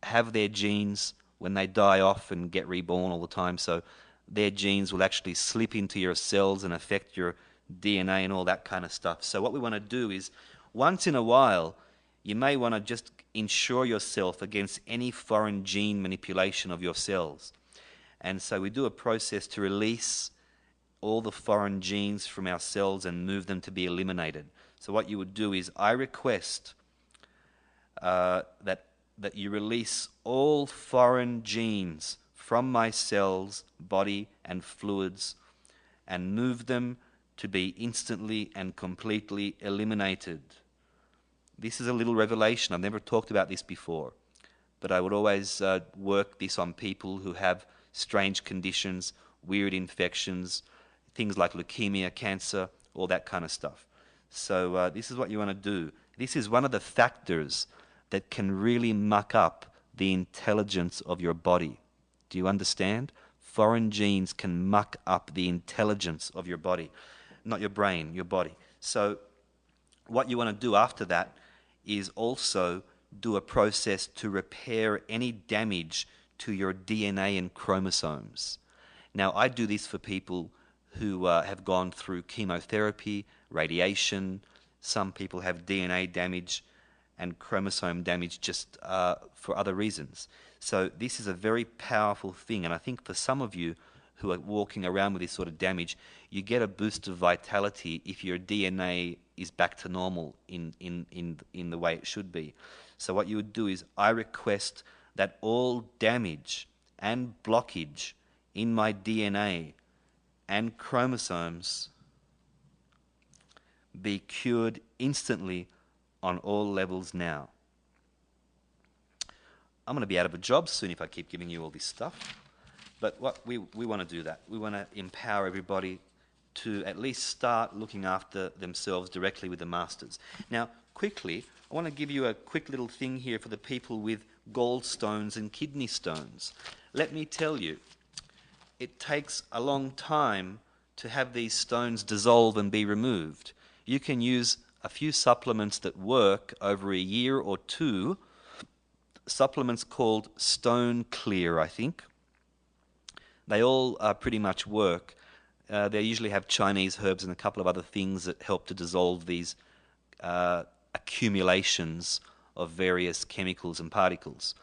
have their genes when they die off and get reborn all the time. So their genes will actually slip into your cells and affect your DNA and all that kind of stuff. So what we want to do is, once in a while, you may want to just insure yourself against any foreign gene manipulation of your cells. And so we do a process to release all the foreign genes from our cells and move them to be eliminated. So what you would do is, I request that that you release all foreign genes from my cells, body, and fluids, and move them to be instantly and completely eliminated. This is a little revelation. I've never talked about this before, but I would always work this on people who have strange conditions, weird infections, things like leukemia, cancer, all that kind of stuff. So this is what you want to do. This is one of the factors that can really muck up the intelligence of your body. Do you understand? Foreign genes can muck up the intelligence of your body. Not your brain, your body. So what you want to do after that is also do a process to repair any damage to your DNA and chromosomes. Now, I do this for people who have gone through chemotherapy, radiation. Some people have DNA damage and chromosome damage just for other reasons. So this is a very powerful thing, and I think for some of you who are walking around with this sort of damage, you get a boost of vitality if your DNA is back to normal in the way it should be. So what you would do is, I request that all damage and blockage in my DNA and chromosomes be cured instantly on all levels now. I'm going to be out of a job soon if I keep giving you all this stuff. But what we want to do that. We want to empower everybody to at least start looking after themselves directly with the masters. Now, quickly, I want to give you a quick little thing here for the people with gallstones and kidney stones. Let me tell you, it takes a long time to have these stones dissolve and be removed. You can use a few supplements that work over a year or two, supplements called Stone Clear, I think. They all pretty much work. They usually have Chinese herbs and a couple of other things that help to dissolve these accumulations of various chemicals and particles.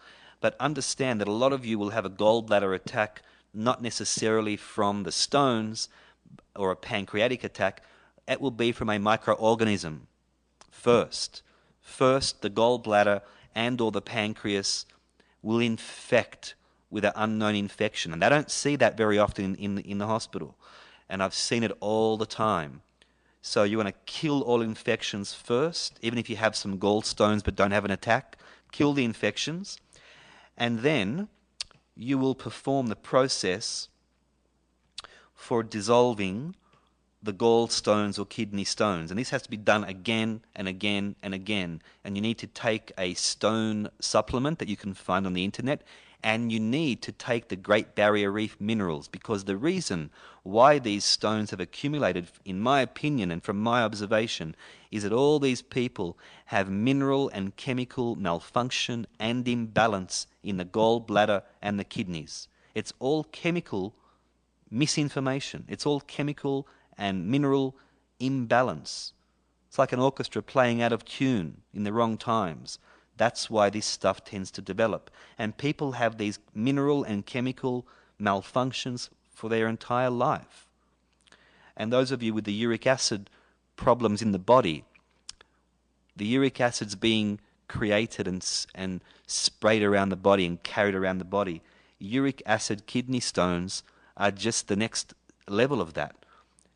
But understand that a lot of you will have a gallbladder attack, not necessarily from the stones or a pancreatic attack. It will be from a microorganism first. First, the gallbladder and or the pancreas will infect with an unknown infection. And they don't see that very often in the hospital. And I've seen it all the time. So you want to kill all infections first, even if you have some gallstones but don't have an attack. Kill the infections. And then you will perform the process for dissolving the gallstones or kidney stones. And this has to be done again and again and again. And you need to take a stone supplement that you can find on the internet. And you need to take the Great Barrier Reef minerals, because the reason why these stones have accumulated, in my opinion and from my observation, is that all these people have mineral and chemical malfunction and imbalance in the gallbladder and the kidneys. It's all chemical misinformation. It's all chemical and mineral imbalance. It's like an orchestra playing out of tune in the wrong times. That's why this stuff tends to develop. And people have these mineral and chemical malfunctions for their entire life. And those of you with the uric acid problems in the body, the uric acid's being created and sprayed around the body and carried around the body. Uric acid kidney stones are just the next level of that.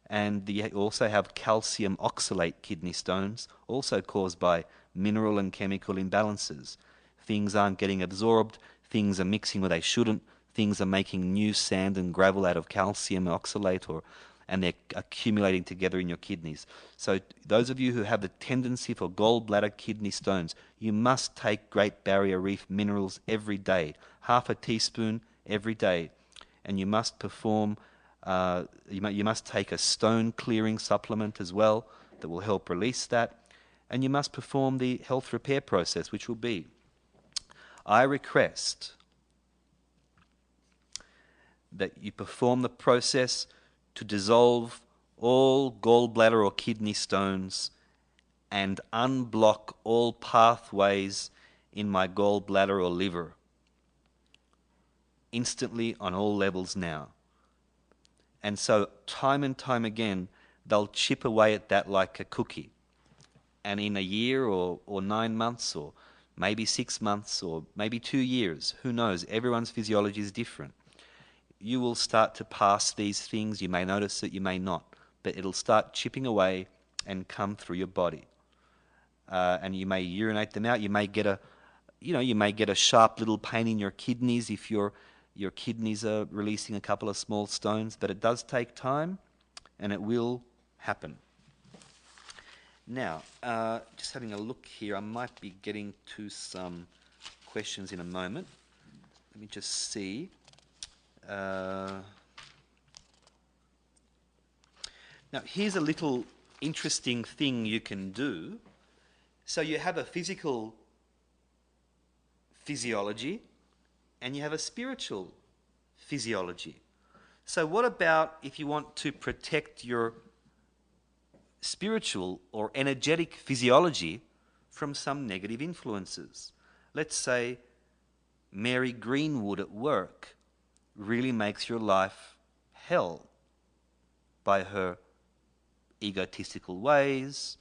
And you also have calcium oxalate kidney stones, also caused by mineral and chemical imbalances. Things aren't getting absorbed, things are mixing where they shouldn't, things are making new sand and gravel out of calcium oxalate, and they're accumulating together in your kidneys. So those of you who have the tendency for gallbladder kidney stones, you must take Great Barrier Reef minerals every day, half a teaspoon every day, and you must perform, you must take a stone clearing supplement as well that will help release that. And you must perform the health repair process, which will be, I request that you perform the process to dissolve all gallbladder or kidney stones and unblock all pathways in my gallbladder or liver instantly on all levels now. And so time and time again, they'll chip away at that like a cookie. And in a year or 9 months or maybe 6 months, or maybe 2 years. Who knows? Everyone's physiology is different. You will start to pass these things. You may notice it, you may not, but it'll start chipping away and come through your body. And you may urinate them out. You may get a sharp little pain in your kidneys if your kidneys are releasing a couple of small stones, but it does take time, and it will happen. Now, just having a look here, I might be getting to some questions in a moment. Let me just see. Now, here's a little interesting thing you can do. So you have a physical physiology and you have a spiritual physiology. So what about if you want to protect your spiritual or energetic physiology from some negative influences? Let's say Mary Greenwood at work really makes your life hell by her egotistical ways,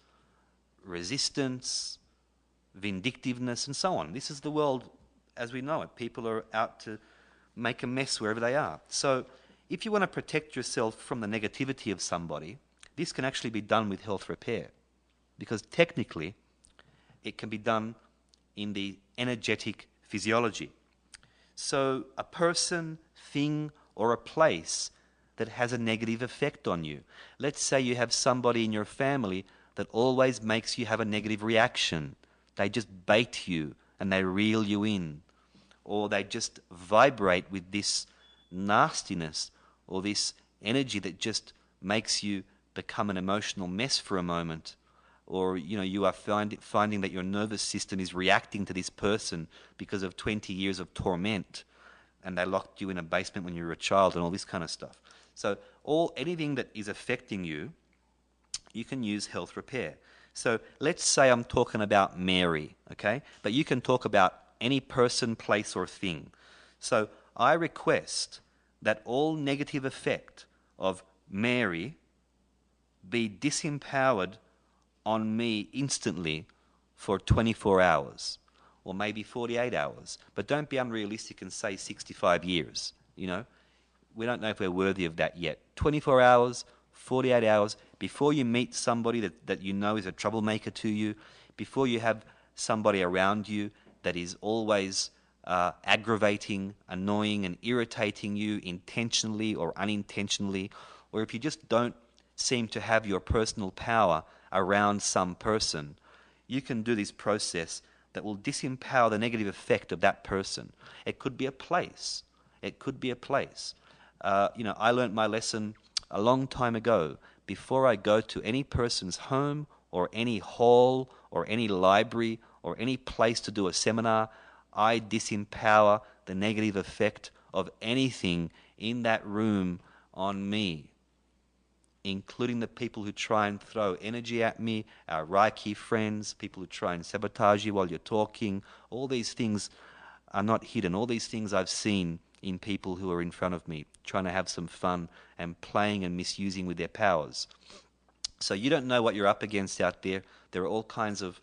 resistance, vindictiveness, and so on. This is the world as we know it. People are out to make a mess wherever they are. So if you want to protect yourself from the negativity of somebody, this can actually be done with health repair, because technically it can be done in the energetic physiology. So a person, thing, or a place that has a negative effect on you. Let's say you have somebody in your family that always makes you have a negative reaction. They just bait you and they reel you in, or they just vibrate with this nastiness or this energy that just makes you become an emotional mess for a moment, or you are finding that your nervous system is reacting to this person because of 20 years of torment, and they locked you in a basement when you were a child, and all this kind of stuff. So anything that is affecting you, you can use health repair. So let's say I'm talking about Mary, okay? But you can talk about any person, place, or thing. So I request that all negative effect of Mary be disempowered on me instantly for 24 hours, or maybe 48 hours. But don't be unrealistic and say 65 years, We don't know if we're worthy of that yet. 24 hours, 48 hours, before you meet somebody that you know is a troublemaker to you, before you have somebody around you that is always aggravating, annoying, and irritating you intentionally or unintentionally, or if you just don't seem to have your personal power around some person, you can do this process that will disempower the negative effect of that person. It could be a place. It could be a place. I learnt my lesson a long time ago. Before I go to any person's home or any hall or any library or any place to do a seminar, I disempower the negative effect of anything in that room on me, including the people who try and throw energy at me, our Reiki friends, people who try and sabotage you while you're talking. All these things are not hidden. All these things I've seen in people who are in front of me, trying to have some fun and playing and misusing with their powers. So you don't know what you're up against out there. There are all kinds of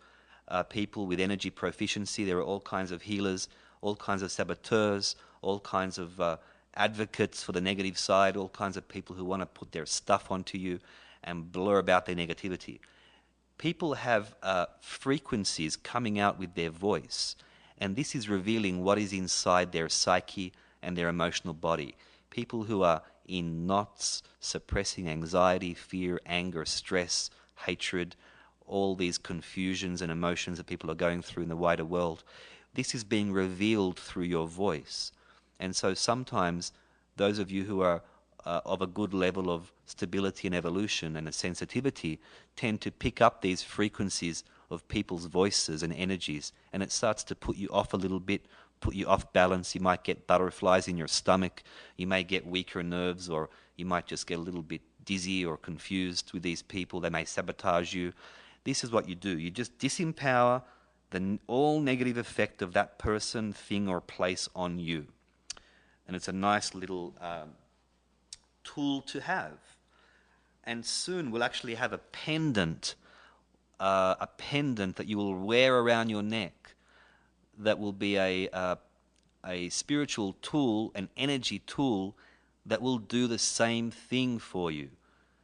people with energy proficiency. There are all kinds of healers, all kinds of saboteurs, all kinds of advocates for the negative side, all kinds of people who want to put their stuff onto you and blur about their negativity. People have frequencies coming out with their voice, and this is revealing what is inside their psyche and their emotional body. People who are in knots, suppressing anxiety, fear, anger, stress, hatred, all these confusions and emotions that people are going through in the wider world. This is being revealed through your voice. And so sometimes those of you who are of a good level of stability and evolution and a sensitivity tend to pick up these frequencies of people's voices and energies, and it starts to put you off a little bit, put you off balance. You might get butterflies in your stomach, you may get weaker nerves, or you might just get a little bit dizzy or confused with these people. They may sabotage you. This is what you do. You just disempower all negative effect of that person, thing, or place on you. And it's a nice little tool to have. And soon we'll actually have a pendant that you will wear around your neck that will be a spiritual tool, an energy tool that will do the same thing for you.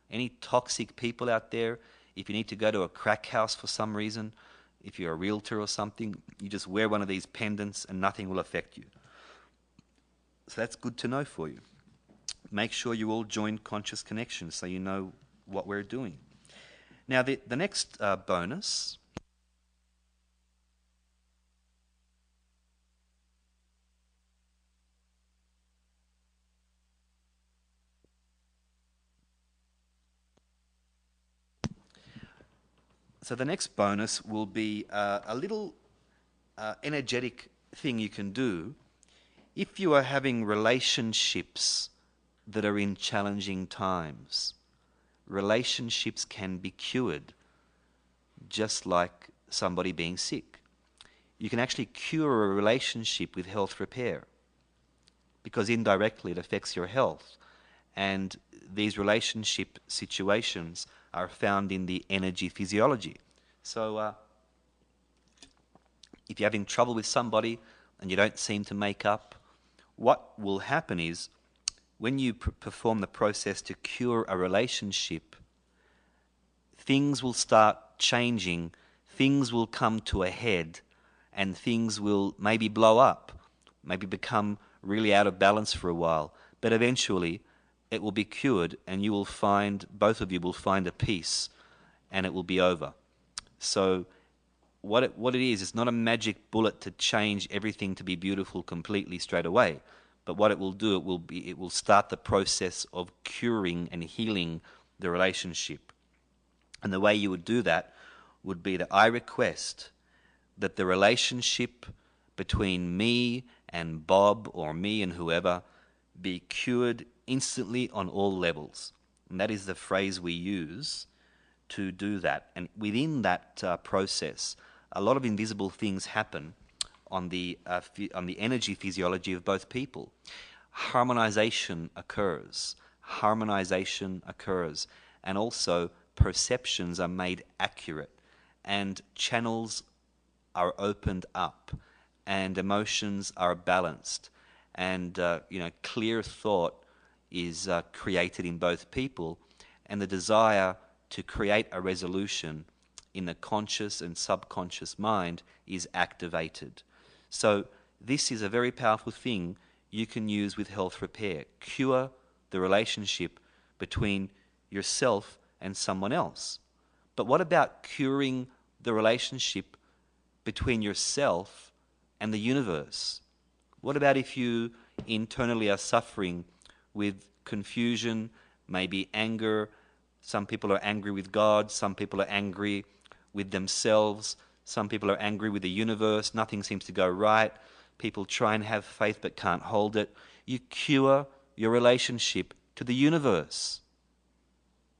Any toxic people out there, if you need to go to a crack house for some reason, if you're a realtor or something, you just wear one of these pendants and nothing will affect you. So that's good to know for you. Make sure you all join Conscious Connection so you know what we're doing. Now, the next bonus will be a little energetic thing you can do if you are having relationships that are in challenging times. Relationships can be cured, just like somebody being sick. You can actually cure a relationship with health repair, because indirectly it affects your health. And these relationship situations are found in the energy physiology. So if you're having trouble with somebody and you don't seem to make up, what will happen is when you perform the process to cure a relationship, things will start changing, things will come to a head, and things will maybe blow up, maybe become really out of balance for a while. But eventually it will be cured, and you will find, both of you will find a peace, and it will be over. So what it is, it's not a magic bullet to change everything to be beautiful completely straight away. But what it will do, it will start the process of curing and healing the relationship. And the way you would do that would be that I request that the relationship between me and Bob, or me and whoever, be cured instantly on all levels. And that is the phrase we use to do that. And within that process, a lot of invisible things happen on the energy physiology of both people. Harmonization occurs. And also perceptions are made accurate, and channels are opened up, and emotions are balanced, and clear thought is created in both people, and the desire to create a resolution in the conscious and subconscious mind is activated. So this is a very powerful thing you can use with health repair. Cure the relationship between yourself and someone else. But what about curing the relationship between yourself and the universe? What about if you internally are suffering with confusion, maybe anger? Some people are angry with God, some people are angry with themselves, some people are angry with the universe, nothing seems to go right. People try and have faith but can't hold it. You cure your relationship to the universe.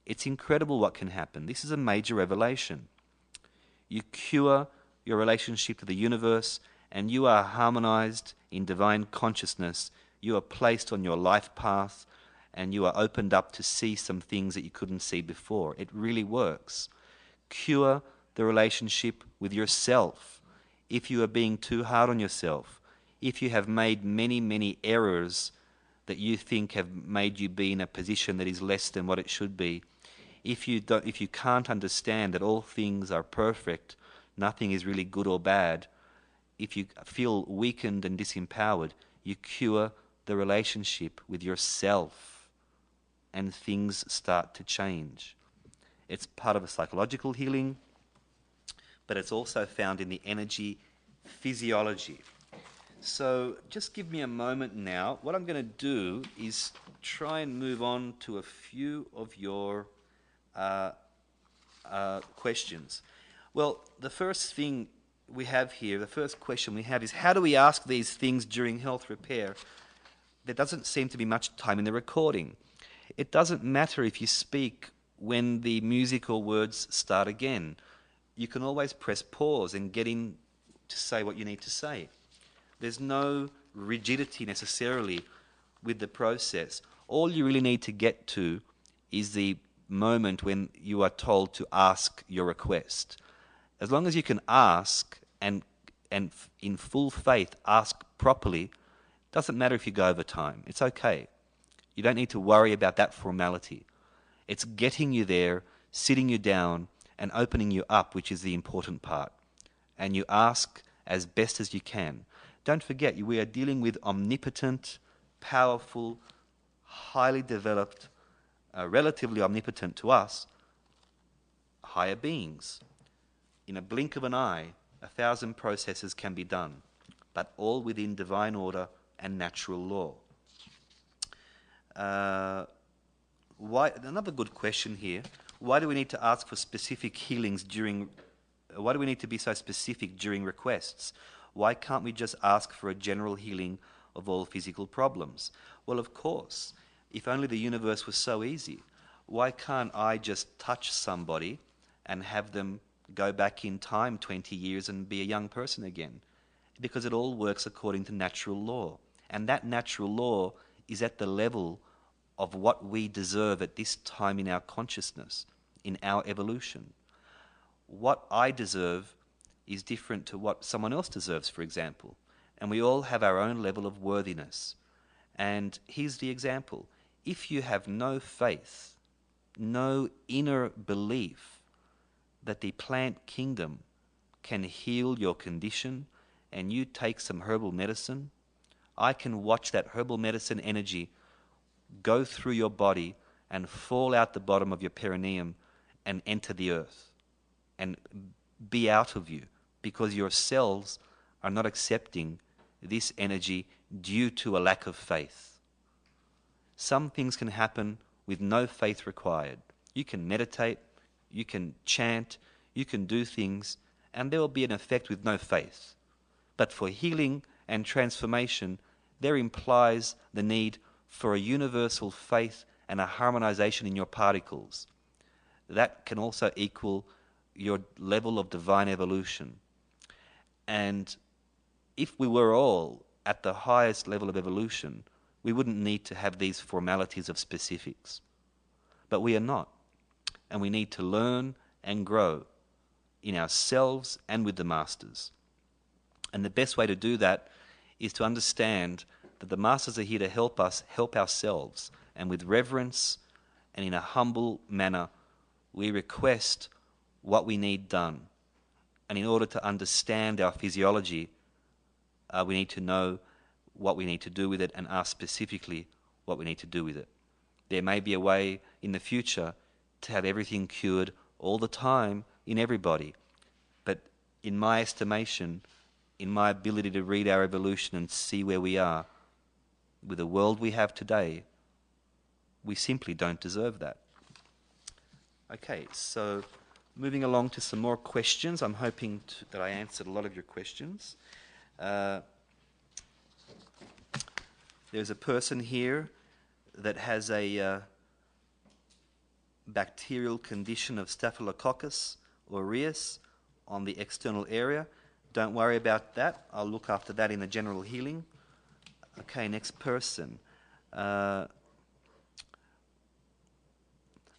It's incredible what can happen. This is a major revelation. You cure your relationship to the universe, and you are harmonized in divine consciousness. You are placed on your life path, and you are opened up to see some things that you couldn't see before. It really works. Cure the relationship with yourself. If you are being too hard on yourself, if you have made many, many errors that you think have made you be in a position that is less than what it should be, if you can't understand that all things are perfect, nothing is really good or bad, if you feel weakened and disempowered, you cure the relationship with yourself, and things start to change. It's part of a psychological healing, but it's also found in the energy physiology. So just give me a moment now. What I'm going to do is try and move on to a few of your questions. Well, the first thing we have here, the first question we have is, how do we ask these things during health repair? There doesn't seem to be much time in the recording. It doesn't matter if you speak when the musical words start again. You can always press pause and get in to say what you need to say. There's no rigidity necessarily with the process. All you really need to get to is the moment when you are told to ask your request. As long as you can ask and and in full faith ask properly, doesn't matter if you go over time. It's okay. You don't need to worry about that formality. It's getting you there, sitting you down, and opening you up, which is the important part. And you ask as best as you can. Don't forget, we are dealing with omnipotent, powerful, highly developed, relatively omnipotent to us, higher beings. In a blink of an eye, 1,000 processes can be done, but all within divine order and natural law. Another good question here, why do we need to ask for specific healings why do we need to be so specific during requests? Why can't we just ask for a general healing of all physical problems? Well, of course, if only the universe was so easy. Why can't I just touch somebody and have them go back in time 20 years and be a young person again? Because it all works according to natural law. And that natural law is at the level of what we deserve at this time in our consciousness, in our evolution. What I deserve is different to what someone else deserves, for example. And we all have our own level of worthiness. And here's the example. If you have no faith, no inner belief that the plant kingdom can heal your condition, and you take some herbal medicine, I can watch that herbal medicine energy go through your body and fall out the bottom of your perineum and enter the earth and be out of you, because your cells are not accepting this energy due to a lack of faith. Some things can happen with no faith required. You can meditate, you can chant, you can do things, and there will be an effect with no faith. But for healing and transformation, there implies the need for a universal faith and a harmonization in your particles. That can also equal your level of divine evolution. And if we were all at the highest level of evolution, we wouldn't need to have these formalities of specifics. But we are not. And we need to learn and grow in ourselves and with the masters. And the best way to do that is to understand that the masters are here to help us help ourselves. And with reverence and in a humble manner, we request what we need done. And in order to understand our physiology, we need to know what we need to do with it and ask specifically what we need to do with it. There may be a way in the future to have everything cured all the time in everybody. But in my estimation, in my ability to read our evolution and see where we are, with the world we have today, we simply don't deserve that. Okay, so moving along to some more questions. I'm hoping that I answered a lot of your questions. There's a person here that has a bacterial condition of Staphylococcus aureus on the external area. Don't worry about that. I'll look after that in the general healing. Okay, next person.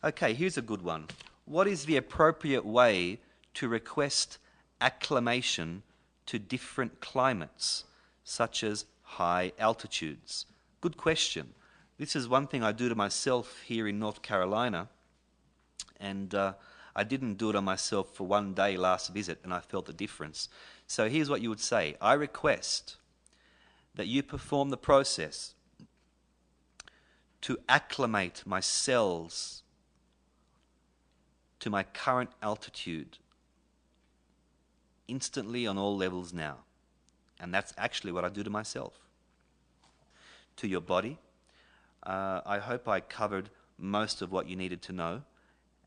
Okay, here's a good one. What is the appropriate way to request acclimation to different climates, such as high altitudes? Good question. This is one thing I do to myself here in North Carolina, and I didn't do it on myself for one day last visit, and I felt the difference. So here's what you would say. I request that you perform the process to acclimate my cells to my current altitude instantly on all levels now. And that's actually what I do to myself. To your body. I hope I covered most of what you needed to know.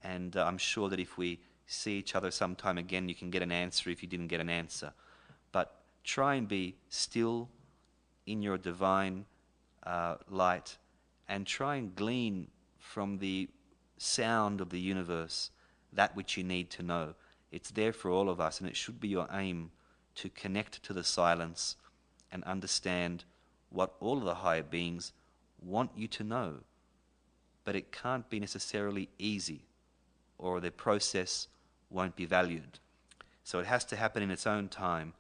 And I'm sure that if we see each other sometime again, you can get an answer if you didn't get an answer. But try and be still in your divine light, and try and glean from the sound of the universe that which you need to know. It's there for all of us, and it should be your aim to connect to the silence and understand what all of the higher beings want you to know. But it can't be necessarily easy, or the process won't be valued. So it has to happen in its own time,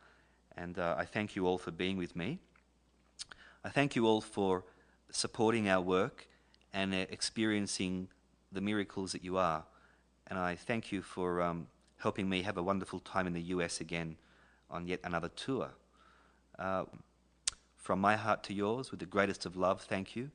And I thank you all for being with me. I thank you all for supporting our work and experiencing the miracles that you are. And I thank you for helping me have a wonderful time in the US again on yet another tour. From my heart to yours, with the greatest of love, thank you.